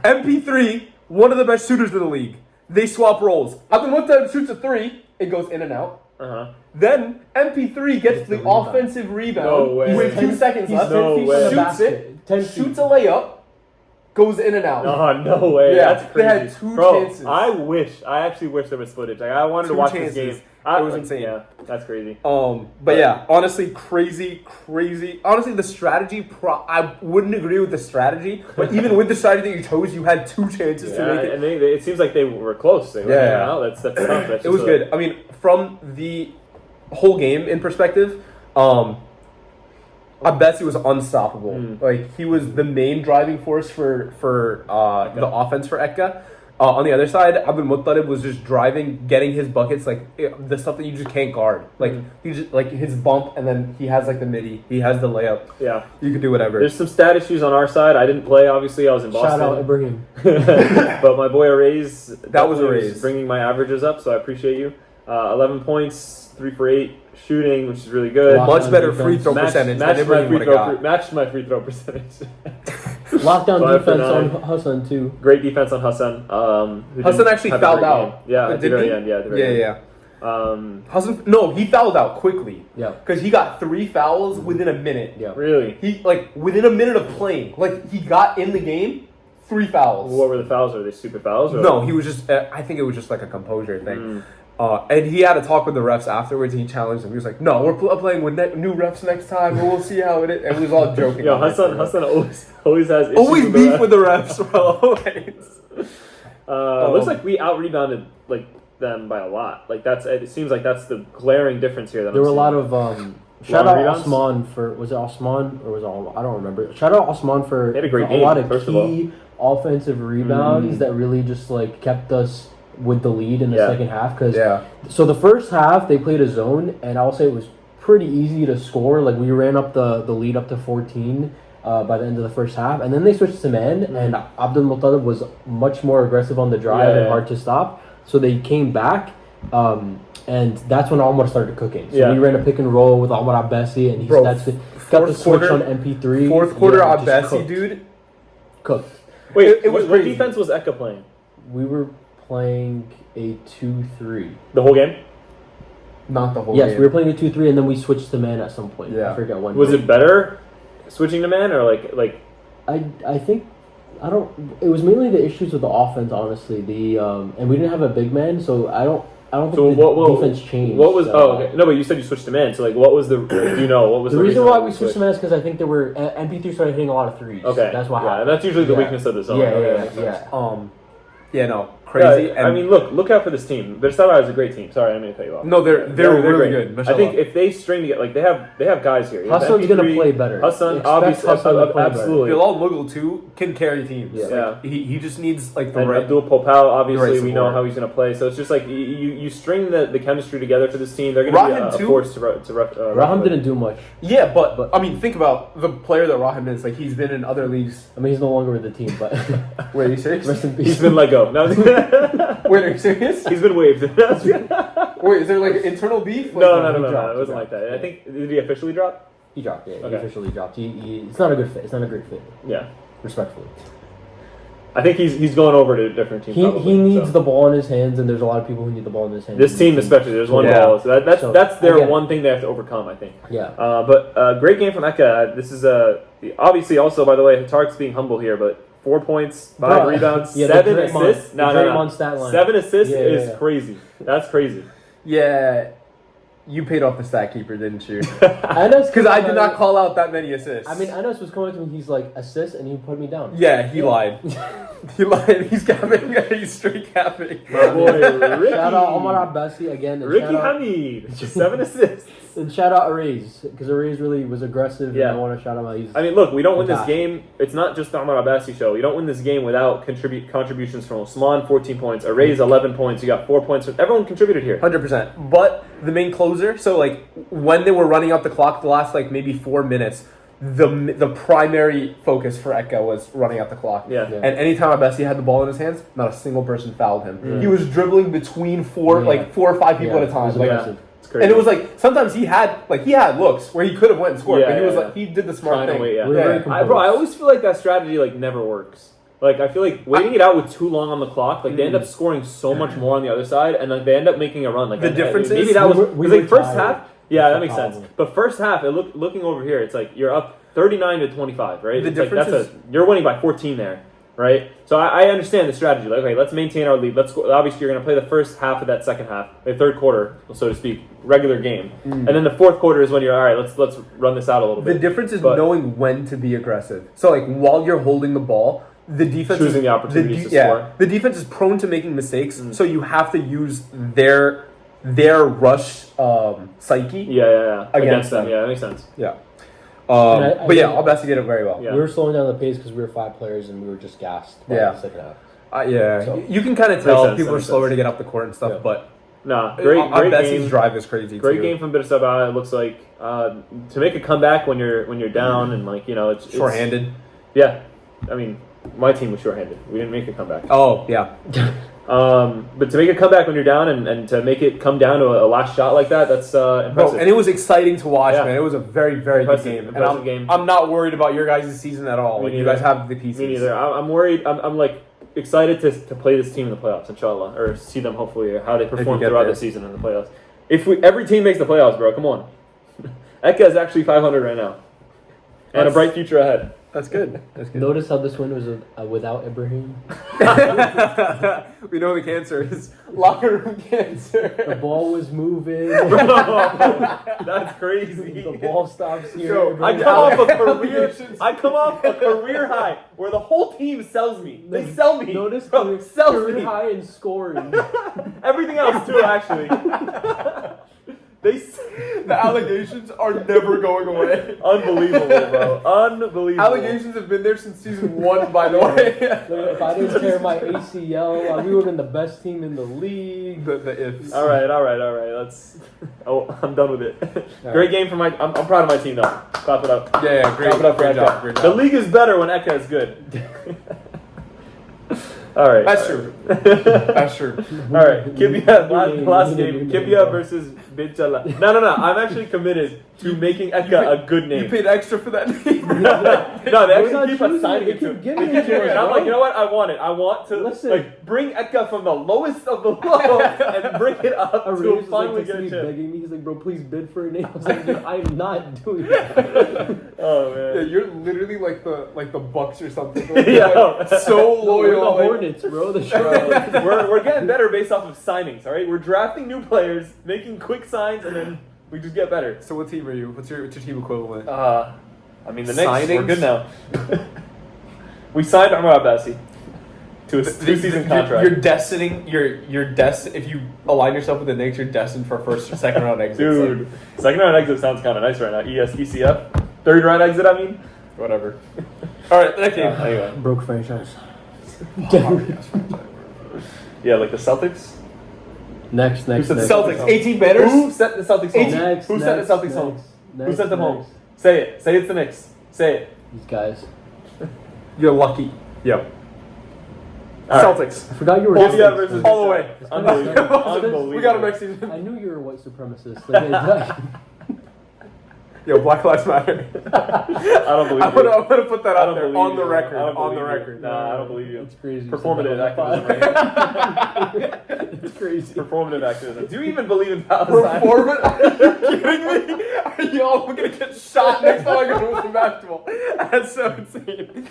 C: MP3, one of the best shooters in the league. They swap roles. Abdul Muttalib shoots a 3, it goes in and out.
B: Uh-huh.
C: Then MP3 gets the
A: rebound.
C: offensive rebound
B: No way.
C: with 2 seconds
A: He's
C: left.
A: 10
B: No
A: feet
B: way.
A: from the
C: Shoots
A: basket.
C: it,
A: 10 feet.
C: shoots a layup, goes in and out.
B: Oh, no way.
C: Yeah,
B: That's
C: they
B: crazy.
C: had 2
B: Bro,
C: chances.
B: I actually wish there was footage. Like, I wanted to
C: 2
B: watch
C: chances.
B: this game.
C: It was insane.
B: Yeah, that's crazy.
C: But yeah, honestly, crazy. Honestly, the strategy, I wouldn't agree with the strategy, but even with the strategy that you chose, you had 2 chances to
B: Yeah,
C: make it.
B: and it seems like they were close. They were
C: Yeah.
B: out. That's tough. That's
C: It
B: just
C: was good. I mean, from the whole game in perspective, Abessi was unstoppable. Like, he was the main driving force for the offense for Akka. On the other side, Abdul Muttalib was just driving, getting his buckets, like the stuff that you just can't guard. Like he just like his bump, and then he has like the midi, he has the layup.
B: Yeah.
C: You could do whatever.
B: There's some stat issues on our side. I didn't play, obviously. I was in
A: Shout out
B: Boston.
A: Ibrahim.
B: But my boy Areeha,
C: That was
B: definitely
C: Areeha.
B: bringing my averages up, so I appreciate you. 11 points, 3 for 8 shooting, which is really good.
A: Wow.
C: Much better
A: Defense.
C: free throw percentage than Ibrahim would have got.
B: Matched my free throw percentage.
A: Lockdown
B: 5 for
A: defense
B: 9.
A: on Hassan too.
B: Great defense on Hassan. Who
C: Hassan
B: didn't
C: actually
B: have a
C: fouled
B: great
C: out.
B: game. Yeah, at the
C: Didn't
B: very
C: he?
B: end. Yeah, at the very end.
C: Yeah. Hassan, no, he fouled out quickly.
A: Yeah.
C: Because he got 3 fouls within a minute.
A: Yeah.
B: Really?
C: He within a minute of playing, like he got in the game, 3 fouls.
B: What were the fouls? Were they stupid fouls? Or
C: No, he was just. I think it was just like a composure thing. And he had a talk with the refs afterwards, and he challenged them. He was like, "No, we're playing with new refs next time, and we'll see how it is." And we was all joking.
B: Yo, Hassan always has issues
C: always
B: with
C: beef
B: the
C: with the refs, bro. Always.
B: Looks like we out rebounded like them by a lot. Like it seems like that's the glaring difference here. That
A: There
B: I'm
A: were a lot
B: seeing.
A: of shout out
B: rebounds?
A: Osman for was it Osman or was it I don't remember. Shout out Osman for
B: He had a great
A: a
B: game,
A: lot of
B: first of
A: key offensive rebounds that really just like kept us with the lead in the second half. Because so the first half they played a zone, and I'll say it was pretty easy to score. Like we ran up the lead up to 14 by the end of the first half, and then they switched to man, and Abdul Muttalib was much more aggressive on the drive and hard to stop. So they came back, and that's when Omar started cooking. So we ran a pick and roll with Omar Abessi, and got the switch on MP3.
C: Fourth quarter,
A: just
C: Abessi,
A: cooked.
C: dude.
A: Cooked.
B: Wait,
C: it was
B: what
C: crazy.
B: defense was Akka playing?
A: We were playing a 2-3.
B: The whole game?
C: Not the whole
A: Yes,
C: game.
A: we were playing a 2-3, and then we switched to man at some point.
C: Yeah.
A: I forget when.
B: Was it better switching to man or like?
A: I think I don't. It was mainly the issues with the offense, honestly. And we didn't have a big man, so I don't think
B: So
A: the defense changed.
B: What was?
A: that
B: Oh,
A: much.
B: okay. No, but you said you switched to man. So like, what was the? Do you know what was
A: The reason why we
B: switched?
A: switched to man is because I think there were MP3 started hitting a lot of threes.
B: Okay,
A: that's what
B: yeah,
A: happened.
B: that's usually the weakness of the zone.
C: Yeah, no, crazy.
B: Yeah, I mean, look out for this team. Bir Seb'a is a great team. Sorry, I didn't mean to cut you off.
C: No, they're really
B: great.
C: good.
B: I think if they string together, like they have guys here. You have
A: Hassan's gonna
B: MP3,
A: play better.
B: Hassan,
A: Expect
B: obviously,
A: Hassan to play better.
B: absolutely.
C: Bilal Mughal too can carry teams.
B: Yeah.
C: He just needs like the
B: And
C: right.
B: Abdul Popal, obviously,
C: right
B: we know
C: support.
B: how he's going to play. So it's just like you string the chemistry together for this team. They're going to be
C: Rahim
B: a
C: too?
B: force to
A: Rahim didn't do much.
C: Yeah, but I mean, think about the player that Rahim is. Like he's been in other leagues.
A: I mean, he's no longer with the team, but
C: Wait, are you serious?
A: rest in peace.
B: He's been let go. No,
C: Wait, are you serious?
B: he's been waived.
C: Wait, is there like internal beef? Like,
B: No.
A: he
B: It
A: dropped,
B: wasn't like that. I think did he officially drop?
A: He dropped. Yeah,
B: Okay.
A: he officially dropped. It's not a good fit. It's not a great fit.
B: Yeah.
A: Respectfully.
B: I think he's going over to a different team.
A: He needs the ball in his hands, and there's a lot of people who need the ball in his hands.
B: This team especially, there's one ball, so that's their one thing they have to overcome, I think.
A: Yeah.
B: But great game from Akka. This is obviously also, by the way, Tarek's being humble here, but 4 points, 5 rebounds, 7 assists. No. 7 assists is crazy. That's crazy.
C: Yeah. You paid off the stat keeper, didn't you?
A: Because
C: Because I did not call out that many assists.
A: I mean, Anas was coming to me. He's like assist, and he put me down.
C: Yeah, he lied. He lied. He's capping. He's straight capping.
B: My boy, Ricky.
A: Shout out Omar Abbasi again. And
B: Ricky
A: shout out,
B: Hamid, 7 assists.
A: And shout out Areeha, because Areeha really was aggressive.
B: Yeah.
A: And I want to shout him out.
B: I mean, look, we don't win this game. It's not just the Omar Abbasi show. We don't win this game without contributions from Osman, 14 points. Areeha, 11 points. You got 4 points. Everyone contributed here.
C: 100%. But the main closer, so like when they were running out the clock, the last like maybe 4 minutes, the primary focus for Akka was running out the clock.
B: Yeah.
C: And anytime Abessi had the ball in his hands, not a single person fouled him. He was dribbling between four or 5 people at a time.
B: It's crazy.
C: And it was like sometimes he had looks where he could have went and scored, but he was like he did the smart thing.
B: I always feel like that strategy like never works. Like, I feel like waiting it out with too long on the clock, like, they end up scoring so much more on the other side, and, like, they end up making a run. Like,
C: the difference is...
B: Maybe that was... like, first half... Yeah, that makes sense. But first half, looking over here, it's like, you're up 39-25, right?
C: The difference is...
B: You're winning by 14 there, right? So I understand the strategy. Like, okay, let's maintain our lead. Let's go. Obviously, you're going to play the first half of that second half, the third quarter, so to speak, regular game. And then the fourth quarter is when you're, all right, let's run this out a little bit.
C: The difference is knowing when to be aggressive. So, like, while you're holding the ball... The defense
B: choosing the opportunities to score.
C: The defense is prone to making mistakes, so you have to use their rush psyche.
B: Against them. Yeah, that makes sense.
C: Yeah. But yeah, Al-Bassi did it very well.
A: Yeah. We were slowing down the pace because we were 5 players and we were just gassed. The second half.
C: So, you can kind of tell people are slower to get up the court and stuff, but
B: great
C: game. Drive is crazy.
B: Great game from Bir Seb'a. It looks like to make a comeback when you're down and like it's
C: shorthanded.
B: Yeah, I mean. My team was shorthanded. We didn't make a comeback.
C: Oh, yeah.
B: But to make a comeback when you're down and to make it come down to a last shot like that, that's impressive.
C: And it was exciting to watch, man. It was a very, very good game.
B: Impressive game.
C: I'm not worried about your guys' season at all. Like, you guys have the pieces.
B: Me neither. I'm worried. I'm like excited to play this team in the playoffs, inshallah, or see them hopefully how they perform throughout the season in the playoffs. Every team makes the playoffs, bro. Come on. Akka is actually 500 right now, and a bright future ahead.
C: That's good.
A: Notice how this win was without Ibrahim?
C: We know the cancer is locker room cancer.
A: The ball was moving.
B: That's crazy.
A: The ball stops here.
C: So,
B: I come off a career high where the whole team sells me. They sell me.
A: Notice
B: career
A: high in scoring.
B: Everything else too, actually.
C: The allegations are never going away.
B: Unbelievable, bro. Unbelievable.
C: Allegations have been there since season 1, by the way.
A: If I didn't tear my ACL, we would have been the best team in the league.
C: The ifs.
B: All right. I'm done with it. Great game for my. I'm proud of my team though. Clap it up.
C: Yeah, great.
B: Clap it up for Akka.
C: Great job.
B: The league is better when Akka is good. All right.
C: That's true. That's true.
B: All right. Qibya, last game. Qibya versus Beit Jala. No. I'm actually committed to making Akka a good name.
C: You paid extra for that name?
B: No, they actually keep assigning it to me. I'm like, you know what? I want it. I want to like bring Akka from the lowest of the low and bring it up to finally get a chip.
A: Begging me, he's like, bro, please bid for a name. I was like, dude, I'm not doing that.
B: Oh man.
C: Yeah, you're literally like the Bucks or something.
B: So
A: loyal. The Hornets, bro.
B: We're getting better based off of signings. All right, we're drafting new players, making quick signs, and then we just get better.
C: So what team are you? What's your team equivalent?
B: I mean the Knicks. We're good now. We signed Omar Abbasi to a 2-season contract.
C: You're destined. If you align yourself with the Knicks, you're destined for first or second round exit.
B: Dude, second round exit sounds kind of nice right now. ECF. Third round exit. I mean,
C: whatever. All right, next game.
B: Anyway,
A: broke franchise.
B: Yeah, like the Celtics.
A: Next.
B: Who said
C: the Celtics? 18 banners.
B: Who set the Celtics home? Who set the Celtics home? Who set them home? Say it. Say it's the Knicks. Say it.
A: These guys.
C: You're lucky. Yep. Celtics.
A: I forgot you were
B: Qibya versus
C: all the way.
B: Unbelievable.
C: We got him next season.
A: I knew you were a white supremacist. Like,
C: Yo, Black Lives Matter.
B: I don't believe
C: I'm gonna put that out there on the
B: you.
C: record.
B: I don't
C: On the
B: believe you.
C: record.
B: Nah, I don't believe you.
A: It's crazy.
B: Performative activism.
A: It's crazy.
B: Performative activism. Do you even believe in Palestine?
C: Performance? Are you kidding me? Are y'all gonna get shot next time I go to some basketball? That's so insane.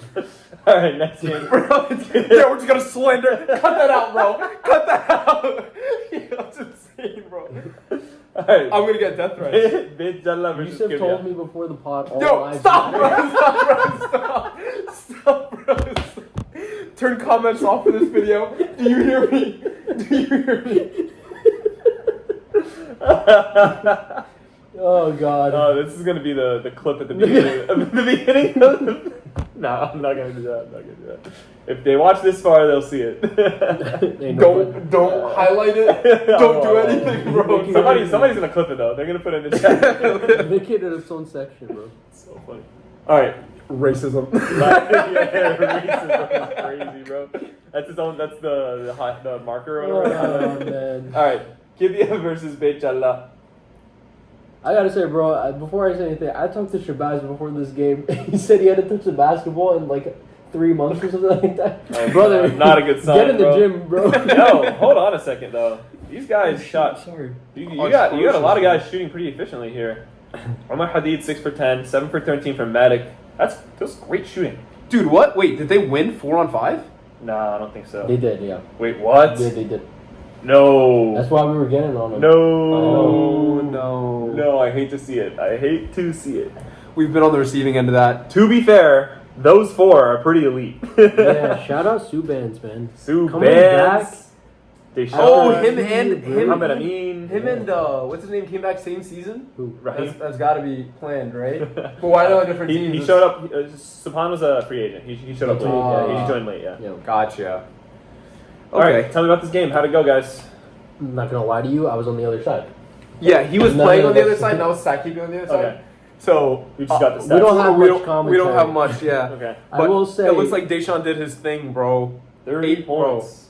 B: All right, next game.
C: Yeah, we're just gonna slander. Cut that out, bro. Cut that out. Yeah, that's insane, bro.
B: All right,
C: I'm gonna get death threats.
B: Beit Jala versus
A: Yusuf
B: Qibya.
A: told me before the pod. All
C: Yo,
A: lives
C: stop,
A: matter.
C: bro. Stop, bro. Stop. Turn comments off for this video. Do you hear me? Do you hear me?
A: Oh God.
B: Oh, this is gonna be the clip at the beginning. Of the beginning of the... No, I'm not gonna do that. I'm not gonna do that. If they watch this far, they'll see it.
C: Don't highlight it. Don't do anything, bro.
B: Somebody's gonna clip it though. They're gonna put it in the chat.
A: Make it its own section, bro.
B: It's so funny. All right.
C: Racism.
B: Yeah, racism is crazy, bro. That's his own. That's the marker or whatever.
A: Oh man.
B: All right, Qibya versus Beit Jala.
A: I gotta say, bro, before I say anything, I talked to Shabazz before this game. He said he hadn't touched a basketball in like 3 months or something like that.
B: Oh,
A: brother,
B: not a good sign.
A: get in the
B: bro.
A: gym, bro.
B: No, hold on a second though. These guys shot.
A: Sorry.
B: You got a lot of guys shooting pretty efficiently here. Omar Hadid 6 for 10, 7 for 13 from Matic. That's great shooting.
C: Dude, what? Wait, did they win 4-on-5?
B: Nah, I don't think so.
A: They did, yeah.
B: Wait, what?
A: Yeah, they did.
B: No.
A: That's why we were getting on them.
B: No.
C: No.
B: No, I hate to see it. I hate to see it.
C: We've been on the receiving end of that.
B: To be fair, those 4 are pretty elite.
A: Yeah, shout out Subans, man. Coming back.
C: Oh,
A: Hamid
B: Hamid Amin.
C: Him and what's his name came back same season.
A: Who?
B: Rahim.
C: That's got to be planned, right? But why not different teams?
B: He showed up. Subhan was a free agent. He showed up late.
A: Oh.
B: He joined late. Yeah.
A: Yeah.
C: Gotcha.
B: All right. Tell me about this game. How'd it go, guys?
A: I'm not gonna lie to you, I was on the other side.
C: Yeah, he was
A: No,
C: playing
A: no,
C: on the other
A: that's-
C: side, and I was side keeping on the other side.
B: Okay.
C: So
B: We just got the stats.
A: we don't have much
C: we
A: commentary.
C: don't have much, yeah.
B: Okay.
A: I will say
C: it looks like Deshaun did his thing, bro.
B: 30
C: 8
B: points.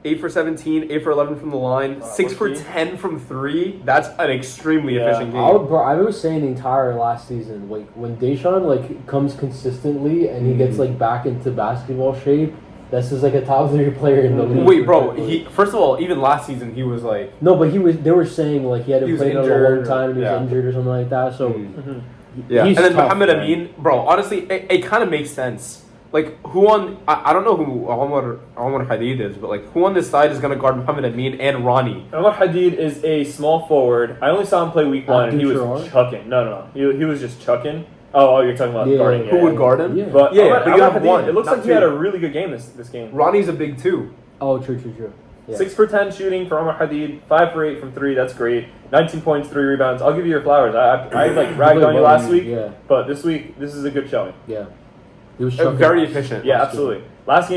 C: 8 for 17, 8 for 11 from the line, 6 for 10 from 3. That's an extremely
B: Yeah.
C: efficient game.
A: I was saying the entire last season, like when Deshaun like comes consistently and he gets like back into basketball shape, this is like a top 3 player in the league.
C: Wait, bro. He first of all, even last season he was like
A: No, but they were saying like he hadn't
C: He was
A: played in a
C: injured,
A: long time, he was
C: yeah.
A: injured or something like that. So
C: yeah.
A: he's
C: And then
A: tough,
C: Muhammad
A: man.
C: Amin, bro. Honestly, it kind of makes sense. Like who on? I don't know who Omar Hadid is, but like who on this side is gonna guard Muhammad Amin and Ronnie?
B: Omar Hadid is a small forward. I only saw him play week 1, and he was
A: Sharaf?
B: chucking. No. He was just chucking. Oh, you're talking about
A: Yeah.
B: guarding.
C: Who would guard him?
A: Yeah.
B: But
C: Yeah,
B: Omar,
C: but you
B: Omar
C: have
B: Hadid,
C: one,
B: it looks
C: not
B: like he had
C: two.
B: a really good game this game.
C: Ronnie's a big 2.
A: Oh, true. Yeah.
B: 6 for 10 shooting for Omar Hadid, 5 for 8 from 3. That's great. 19 points, 3 rebounds. I'll give you your flowers. I like ragged on you last week,
A: Yeah,
B: but this week this is a good showing.
A: yeah. He was chucking
C: Very
A: us.
C: efficient.
B: Yeah, absolutely. Last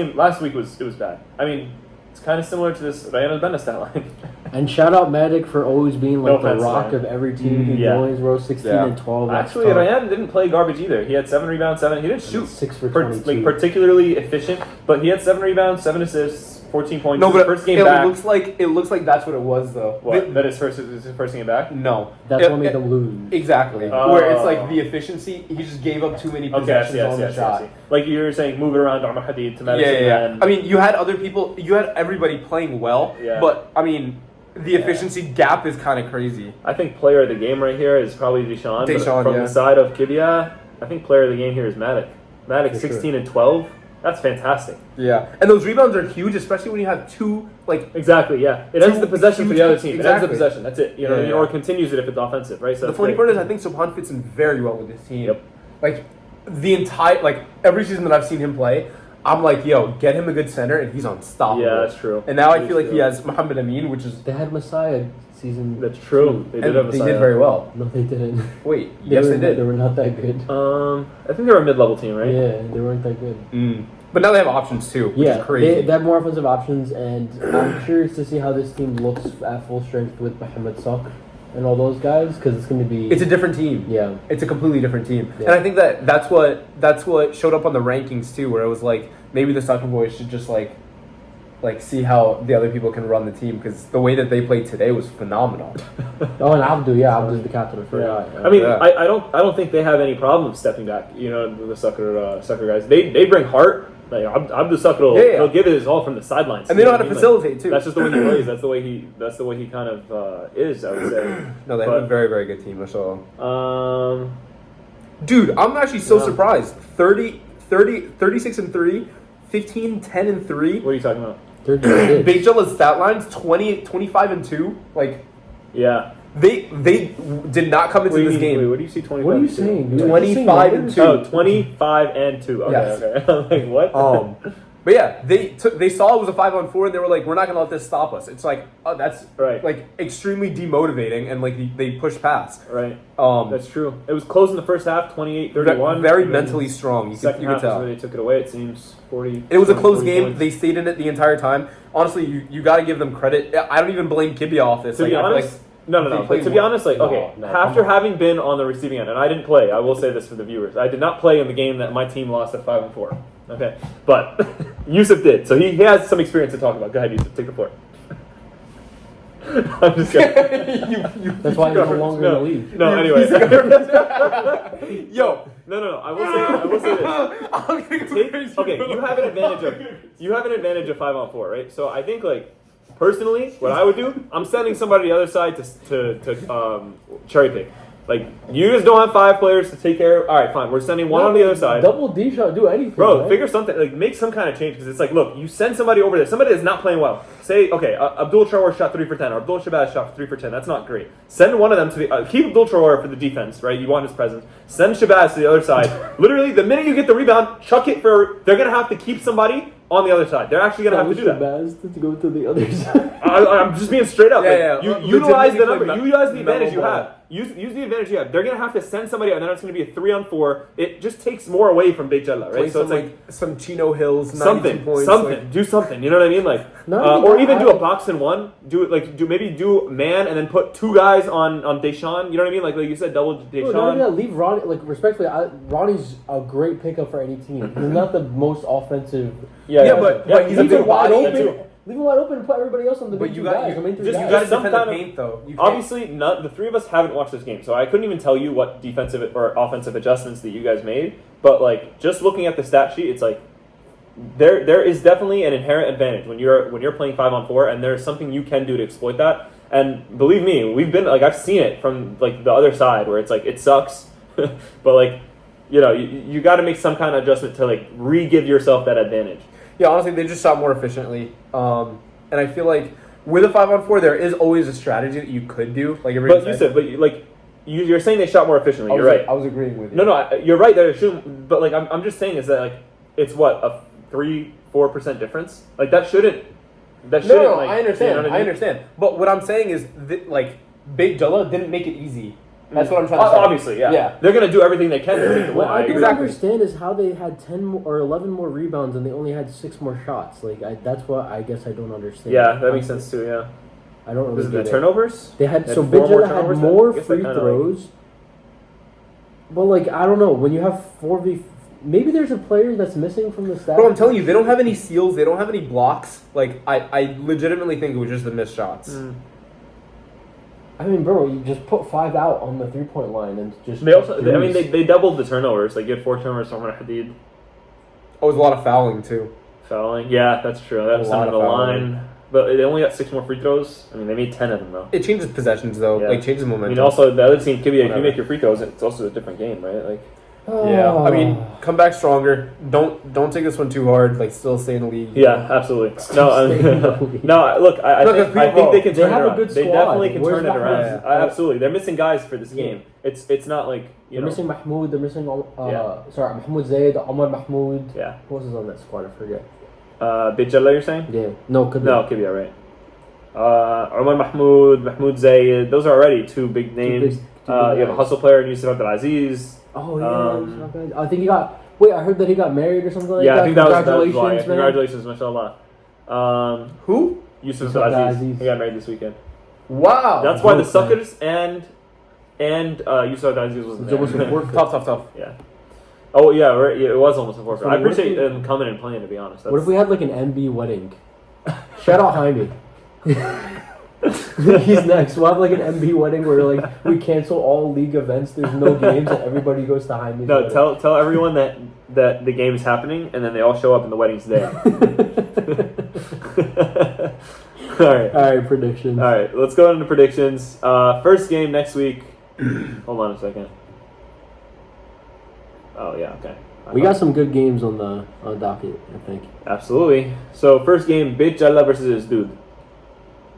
B: week was bad. I mean, it's kind of similar to this Ryan Al-Benna stat line.
A: And shout out Matic for always being like
B: No
A: the
B: offense,
A: rock
B: Ryan.
A: of every team he
B: Yeah.
A: joins, bro. 16
C: Yeah.
A: and 12. that's
B: Actually,
A: tough.
B: Ryan didn't play garbage either. He had 7 rebounds, 7. He didn't shoot
A: 6 for 22.
B: like particularly efficient, but he had 7 rebounds, 7 assists, 14 points.
C: No,
B: His
C: but
B: first game
C: it
B: back.
C: looks like that's what it was though.
B: What? That his first game back?
C: No,
A: That's what made them lose.
C: Exactly.
B: Oh.
C: Where it's like the efficiency, he just gave up too many
B: Okay, I
C: possessions
B: see, I
C: on
B: see,
C: the
B: I see,
C: shot.
B: I see. Like you were saying, move it around to Omar Hadid to Madison.
C: Yeah.
B: And
C: I mean, you had other people, you had everybody playing well,
B: Yeah.
C: but I mean, the efficiency gap is kind of crazy.
B: I think player of the game right here is probably Deshaun. But
C: Deshaun,
B: from
C: yeah.
B: the side of Qibya, I think player of the game here is Matic. Matic,
A: For
B: 16 and 12. That's fantastic.
C: Yeah, and those rebounds are huge, especially when you have 2 like.
B: Exactly, yeah. It ends the possession for the other team. It ends the
C: Exactly.
B: possession. That's it. You know, what I mean?
C: Yeah.
B: Or it continues it if it's offensive, right? So
C: The
B: that's
C: funny
B: great.
C: part is, I think Subhan fits in very well with this team.
B: Yep.
C: Like the entire every season that I've seen him play, I'm like, yo, get him a good center, and he's unstoppable.
B: Yeah, that's true.
C: And now I
B: That
C: feel
B: is
C: like he
B: true.
C: has Muhammad Amin, which is
A: They had Messiah season.
B: That's true. They did have a
C: they
B: side
C: did
B: out.
C: very well.
A: No, they didn't.
C: Wait, yes, they did.
A: They were not that good.
B: I think they were a mid-level team, right?
A: Yeah, they weren't that good.
C: But now they have options too, which
A: Yeah,
C: is crazy.
A: they have more offensive options, and I'm curious to see how this team looks at full strength with Mohamed Sok and all those guys, because it's going to be.
C: It's a different team.
A: Yeah.
C: It's a completely different team,
A: Yeah.
C: and I think that's what showed up on the rankings too, where it was like maybe the Sucker Boys should just like like see how the other people can run the team because the way that they played today was phenomenal.
A: Oh, and Abdu's the captain of
B: Yeah.
A: Ferrari.
B: I mean, I don't think they have any problem stepping back. You know, the sucker guys. They bring heart. Like Abdu Sucker he'll give it his all from the sidelines,
C: and they know how to facilitate too.
B: That's just the way he plays. That's the way he kind of is. I would say.
C: No, they have a very very good team. So, dude, I'm actually so surprised. 36 and 3, 15, 10 and 3.
B: What are you talking about?
C: Beit Jala's stat lines 25 and 2. Like,
B: yeah.
C: They did not come into this game.
B: Wait, what do you see? 25.
A: What are you saying?
C: 25 and 2.
B: Oh, 25 and 2. Okay,
C: yes.
B: okay. I'm like, what?
C: But yeah, they saw it was a 5-on-4 and they were like, we're not gonna let this stop us. It's like, oh, that's
B: right.
C: Like extremely demotivating and like they pushed past.
B: Right. That's true. It was close in the first half, 28-31.
C: Very mentally strong. You
B: Second
C: could
B: half
C: tell.
B: is where they took it away. It seems 40.
C: It was a close game.
B: Points.
C: They stayed in it the entire time. Honestly, you got to give them credit. I don't even blame Qibya off this.
B: To be honest. No. But to be honest, like, after having been on the receiving end, and I didn't play, I will say this for the viewers, I did not play in the game that my team lost at 5-4. Okay, but Yusuf did, so he has some experience to talk about. Go ahead, Yusuf, take the floor. I'm just kidding.
A: That's why he's no longer in the league.
B: No, anyway.
C: Yo,
B: no. I will say this. Okay, you have an advantage of 5-on-4, right? So I think like. Personally, what I would do, I'm sending somebody the other side to cherry pick. Like, you just don't have 5 players to take care of. All right, fine. We're sending one on the other side.
A: Double D shot, do anything.
B: Bro,
A: right?
B: figure something. Like, make some kind of change. Because it's like, look, you send somebody over there. Somebody that's not playing well. Say, okay, Abdul Traore shot 3 for 10. Or Abdul Shabazz shot 3 for 10. That's not great. Send one of them to the... keep Abdul Traore for the defense, right? You want his presence. Send Shabazz to the other side. Literally, the minute you get the rebound, chuck it for... They're going to have to keep somebody on the other side. They're actually going to have to do that.
A: Shabazz to go to the other side.
B: I'm just being straight up.
C: Yeah,
B: like,
C: yeah.
B: You utilize the number.
C: Legitimately
B: Utilize the advantage you
C: ball.
B: have. Use the advantage you have. They're going to have to send somebody out, and then it's going to be a 3-on-4. It just takes more away from Beit Jala, right?
C: Play
B: So
C: some,
B: it's like
C: some Chino Hills, 92
B: something,
C: points.
B: something. Do something. You know what I mean? Like, or even do a box and one. Do man, and then put 2 guys on Deshaun. You know what I mean? Like you said, double Deshaun.
A: No, leave Ronnie. Like respectfully, Ronnie's a great pickup for any team. He's not the most offensive.
C: Yeah, but he's a big
A: wide
C: body.
A: open. Leave him wide open and put everybody else on the
C: But
A: you guys.
C: you
A: guys.
C: got to
B: some
C: defend
B: kind
C: the
B: of-
C: paint, though. You can't-
B: Obviously, the 3 of us haven't watched this game, so I couldn't even tell you what defensive or offensive adjustments that you guys made. But like, just looking at the stat sheet, it's like there is definitely an inherent advantage when you're playing 5-on-4, and there's something you can do to exploit that. And believe me, we've been like I've seen it from like the other side where it's like it sucks, but like you got to make some kind of adjustment to like re-give yourself that advantage.
C: Yeah, honestly, they just shot more efficiently. And I feel like with a 5-on-4, there is always a strategy that you could do. Like
B: But you said, you're saying they shot more efficiently. You're right.
C: I was agreeing with you.
B: No, you're right. That it shouldn't. But like, I'm just saying is that like it's what a 3-4% difference. Like that shouldn't.
C: No,
B: like,
C: I understand.
B: you know what I mean?
C: I understand. But what I'm saying is, like, Beit Jala didn't make it easy. That's what I'm trying to say.
B: Obviously, yeah. They're gonna do everything they can to take the win.
A: What I don't
C: Exactly.
A: understand is how they had 10 or 11 more rebounds and they only had 6 more shots. Like that's what I guess I don't understand.
B: Yeah, that makes sense too. Yeah.
A: I don't really
B: Was it
A: get
B: the turnovers?
A: They had
B: They had
A: so
B: 4 more
A: Beit Jala had
B: turnovers?
A: more
B: I guess
A: free
B: that kinda,
A: throws. But like I don't know, when you have 4v, maybe there's a player that's missing from the stat.
C: Bro, I'm telling you, they don't have any steals. They don't have any blocks. Like, I legitimately think it was just the missed shots.
A: I mean, bro, you just put 5 out on the 3-point line and just.
B: They doubled the turnovers. Like you had 4 turnovers from Hadid.
C: Oh, it was a lot of fouling, too.
B: Fouling. Yeah, that's true. That was
C: lot
B: on the
C: of
B: line. But they only got 6 more free throws. I mean, they made 10 of them though.
C: It changes possessions, though.
B: Yeah.
C: Like, changes
B: I
C: momentum.
B: mean, also the other team, Qibya, if
C: Whatever.
B: you make your free throws, it's also a different game, right? Like.
C: Yeah, I mean, come back stronger. Don't take this one too hard. Like, still stay in the league.
B: Yeah, absolutely. No, no. Look, I think they can
A: They
B: turn it
A: have a
B: around.
A: good
B: They
A: squad.
B: definitely can
A: Where's
B: turn it around.
A: Mahmoud?
B: Absolutely, they're missing guys for this game. It's not like
A: They're missing Mahmoud. They're missing.
B: Yeah.
A: Sorry, Mahmoud Zaid, Omar Mahmoud.
B: Yeah.
A: Who else is on that squad? I forget.
B: Beit Jala, you're saying?
A: Yeah. No, could
B: No, Qibya, right? Omar Mahmoud Zaid. Those are already 2 big names.
A: big
B: You have a
A: guys.
B: hustle player, Yusuf Abdelaziz.
A: Oh yeah, he's not bad. I think he got. Wait, I heard that he got married or something like
B: Yeah,
A: that.
B: I think that was
A: Congratulations,
B: why.
A: man.
B: Congratulations, mashallah.
C: Who?
B: Yusuf
A: Yusuf
B: Abdelaziz.
A: Abdelaziz.
B: He got married this weekend.
C: Wow.
B: That's why the
A: man.
B: suckers and Yusuf Abdelaziz wasn't
A: It's almost
B: there.
A: a forfeit.
C: Tough.
B: Yeah. Oh yeah, right, yeah, it was almost a forfeit.
A: So
B: I
A: what if
B: appreciate
A: we-
B: them coming and playing. To be honest,
A: What if we had like an MB wedding? Shout out Hamid. He's next. We'll have like an MB wedding where like we cancel all league events. There's no games and everybody goes to Hamid's
B: No,
A: wedding.
B: tell everyone that the game is happening, and then they all show up and the wedding's there. All
A: right, predictions.
B: All right, let's go into predictions. First game next week. Hold on a second. Oh yeah, okay.
A: We got some good games on the docket, I think.
B: Absolutely. So first game, Beit Jala versus Isdud.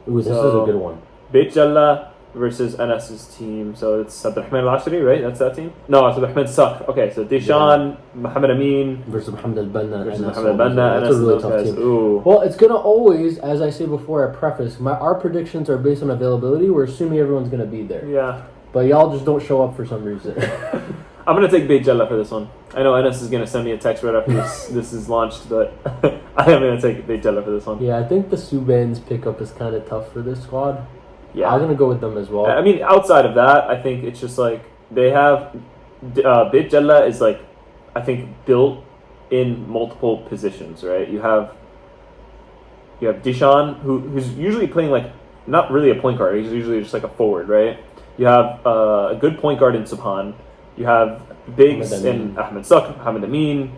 A: Ooh, this is a good one.
B: Beit Jala versus Anas's team. So it's Abdurrahman Al-Ashri, right? That's that team? No, it's Abdurrahman Sak. Okay, so Dishan, Mohammed Amin
A: versus Mohammed Al-Banna.
B: Versus Mohammed Al-Banna.
A: That's a really tough team.
B: Ooh.
A: Well, it's going to always, as I say before, I preface, our predictions are based on availability. We're assuming everyone's going to be there.
B: Yeah.
A: But y'all just don't show up for some reason.
B: I'm going to take Beit Jala for this one. I know Anas is going to send me a text right after this is launched, but I am going to take Beit Jala for this one.
A: Yeah, I think the Subans pickup is kind of tough for this squad.
B: Yeah.
A: I'm going to go with them as well.
B: I mean, outside of that, I think it's just like they have Beit Jala is like, I think, built in multiple positions, right? You have Dishan, who's usually playing like, not really a point guard, he's usually just like a forward, right? You have a good point guard in Subhan. You have bigs in Ahmed Sakr, Hamid Amin.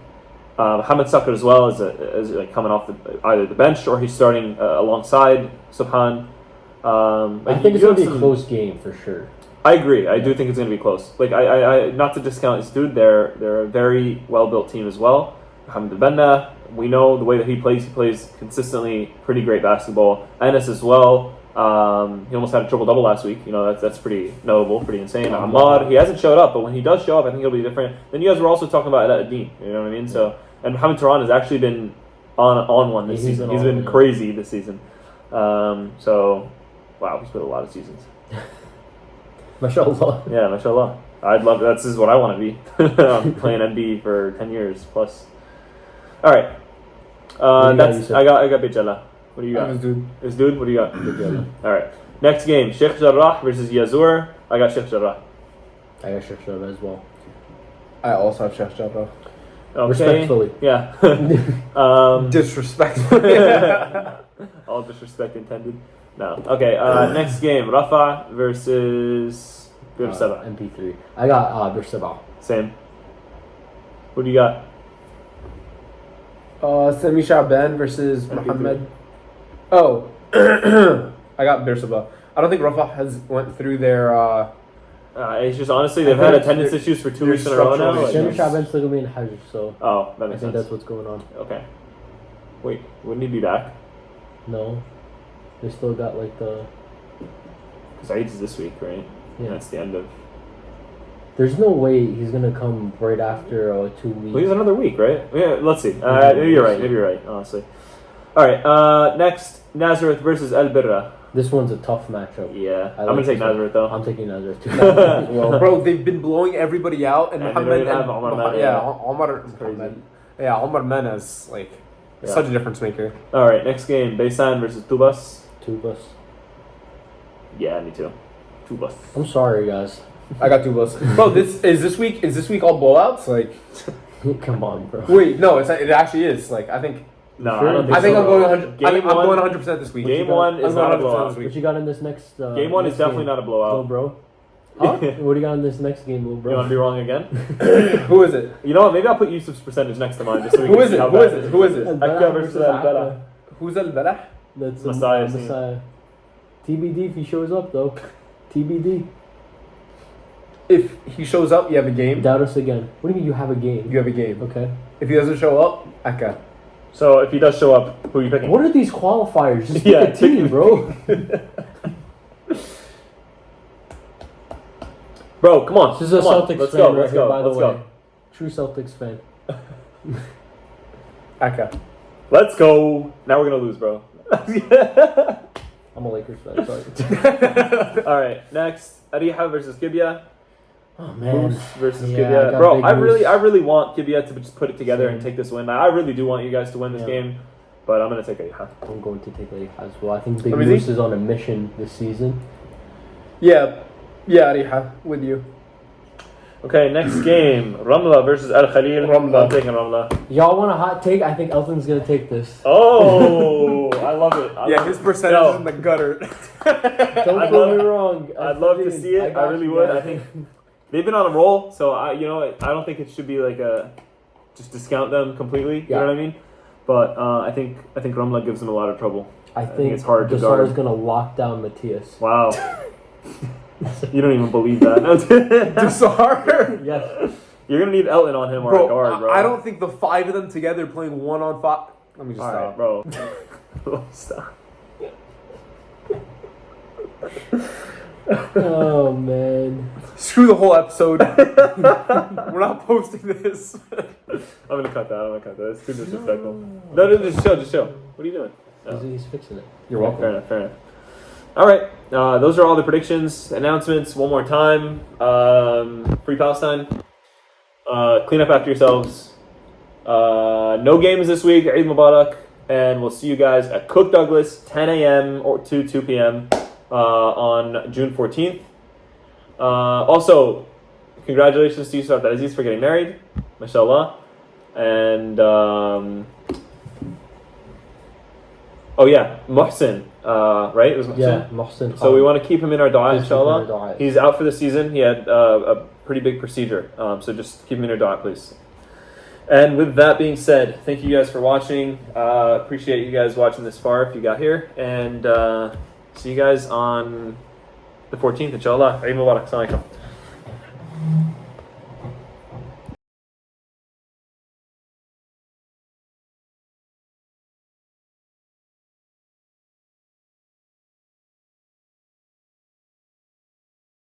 B: Hamid Sakr as well as like coming off either the bench or he's starting alongside Subhan.
A: I think it's going to be a close game for sure.
B: I agree. I do think it's going to be close. Like I not to discount Isdud, they're a very well built team as well. Hamid Al-Banna, we know the way that he plays consistently pretty great basketball. Anas as well. He almost had a triple-double last week. You know, that's pretty notable, pretty insane. Ahmad, he hasn't showed up, but when he does show up, I think it'll be different. Then you guys were also talking about Ad-Din, you know what I mean? So, and Mohamed Tehran has actually been on one this season. He's been crazy this season. So, wow, he's played a lot of seasons.
A: Mashallah.
B: Yeah, mashallah. I'd love this is what I want to be. I'm playing NBA for 10 years plus. All right. I got Beit Jala. What do you got? Isdud, what do you got? All right. Next game, Sheikh Jarrah versus Yazur. I got Sheikh Jarrah.
A: I got Sheikh Jarrah as well.
C: I also have Sheikh Jarrah.
B: Okay.
A: Respectfully.
B: Yeah.
C: Disrespectfully.
B: All disrespect intended. No. Okay. Next game, Rafah versus Bir Seb'a.
A: MP3. I got Bir Seb'a.
B: Same. What do you got?
C: Sami Shaban versus Muhammad. Oh, I got Bir Seb'a. I don't think Rafah has went through their.
B: It's just honestly they've had attendance issues for 2 weeks in a row now.
A: Sami Shaban's still gonna be in Hajj, so.
B: Oh, that makes sense.
A: I think that's what's going on.
B: Okay. Wait, wouldn't he be back?
A: No, they still got like the.
B: Because Eid is this week, right?
A: Yeah.
B: That's the end of.
A: There's no way he's gonna come right after 2 weeks.
B: Well, he's another week, right? Yeah, let's see. Maybe you're right. Honestly. All right. Next, Nazareth versus Al-Bireh.
A: This one's a tough matchup.
B: Yeah, I'm gonna take Nazareth though.
A: I'm taking Nazareth too.
C: Well, bro, they've been blowing everybody out, and Muhammad and
B: Omar Man.
C: Omar Man is like such a difference maker.
B: All right, next game, Baysan versus Tubas.
A: Tubas.
B: Yeah, me too. Tubas.
A: I'm sorry, guys.
C: I got Tubas. Bro, this week all blowouts? Like,
A: come on, bro.
C: Wait, no, it actually is. Like, I think.
B: No,
A: sure?
B: I don't think
C: I think
B: so.
C: I'm going 100. I'm going 100% this week.
B: Game one is not a blowout.
A: What you got in this next?
B: Game one is definitely not a blowout.
A: Little bro. Huh? What do you got in this next game, little bro?
B: You want to be wrong again?
C: Who is it?
B: You know what? Maybe I'll put Yusuf's percentage next to mine just so we
C: Who
B: can
C: is
B: see
C: it?
B: how
C: Who
B: bad
C: is it? Who is it?
B: Akka versus Al-Balah.
C: Who's Al-Balah?
A: That's
B: Messiah.
A: Messiah. TBD if he shows up though. TBD.
C: If he shows up, you have a game.
A: Doubt us again. What do you mean you have a game?
C: You have a game.
A: Okay.
C: If he doesn't show up, Akka.
B: So if he does show up, who are you picking?
A: What are these qualifiers? Just pick
B: Yeah,
A: a team, bro.
B: Bro, come on.
A: This is a Celtics
B: Let's
A: fan
B: go.
A: right
B: Let's
A: here,
B: go.
A: by the
B: Let's
A: way.
B: go.
A: True Celtics fan.
C: Akka.
B: Let's go. Now we're gonna lose, bro.
A: I'm a Lakers fan. Sorry.
B: All right. Next, Areeha versus Qibya.
A: Oh man.
B: Moose versus
A: Yeah,
B: Qibya.
A: I got
B: Bro,
A: big
B: I
A: Moose.
B: really want Qibya to just put it together
A: Same.
B: and take this win. I really do want you guys to win this game, but I'm gonna take Areeha.
A: I'm going to take Areeha as well. I think Big
C: Let me
A: Moose
C: see.
A: is on a mission this season.
C: Yeah, Areeha, with you.
B: Okay, next game, Ramla versus Al-Khalil.
C: Ramla.
B: I'm taking Ramla.
A: Y'all want a hot take? I think Elton's gonna take this.
B: Oh, I love love it.
C: His percentage is in the gutter.
A: Don't
B: I'd
A: get
B: love-
A: me wrong.
B: I'd love to see it. I
A: got
B: really
A: you,
B: would.
A: man.
B: I think they've been on a roll, so I don't think it should be like just discount them completely. You know what I mean? But I think Ramla gives them a lot of trouble.
A: I think
B: it's hard to
A: Yazur
B: guard.
A: is gonna lock down Matthias.
B: Wow. You don't even believe that.
C: Yazur?
A: Yes.
B: You're gonna need Elton on him or a guard, bro.
C: I don't think the 5 of them together playing 1-on-5. Let me just
B: All
C: stop.
B: right, bro. Stop.
A: Oh man.
C: Screw the whole episode. We're not posting this.
B: I'm gonna cut that. It's too disrespectful. No, just chill. What are you doing? No.
A: He's fixing it.
C: You're welcome.
B: Fair enough. All right, those are all the predictions, announcements. One more time, Free Palestine. Clean up after yourselves. No games this week. Eid Mubarak, and we'll see you guys at Cook Douglas, 10 a.m. or 2 p.m. On June 14th. Also, congratulations to Yusuf Aziz for getting married, mashallah, and Muhsin. Right? It was Muhsin?
A: Yeah, Mohsen.
B: So we want to keep him in our dua,
A: Please keep him in our
B: inshallah.
A: dua.
B: He's out for the season. He had a pretty big procedure. So just keep him in your dua, please. And with that being said, thank you guys for watching. Appreciate you guys watching this far if you got here. And see you guys on the 14th, inshallah. Eid Mubarak. Assalamu alaikum.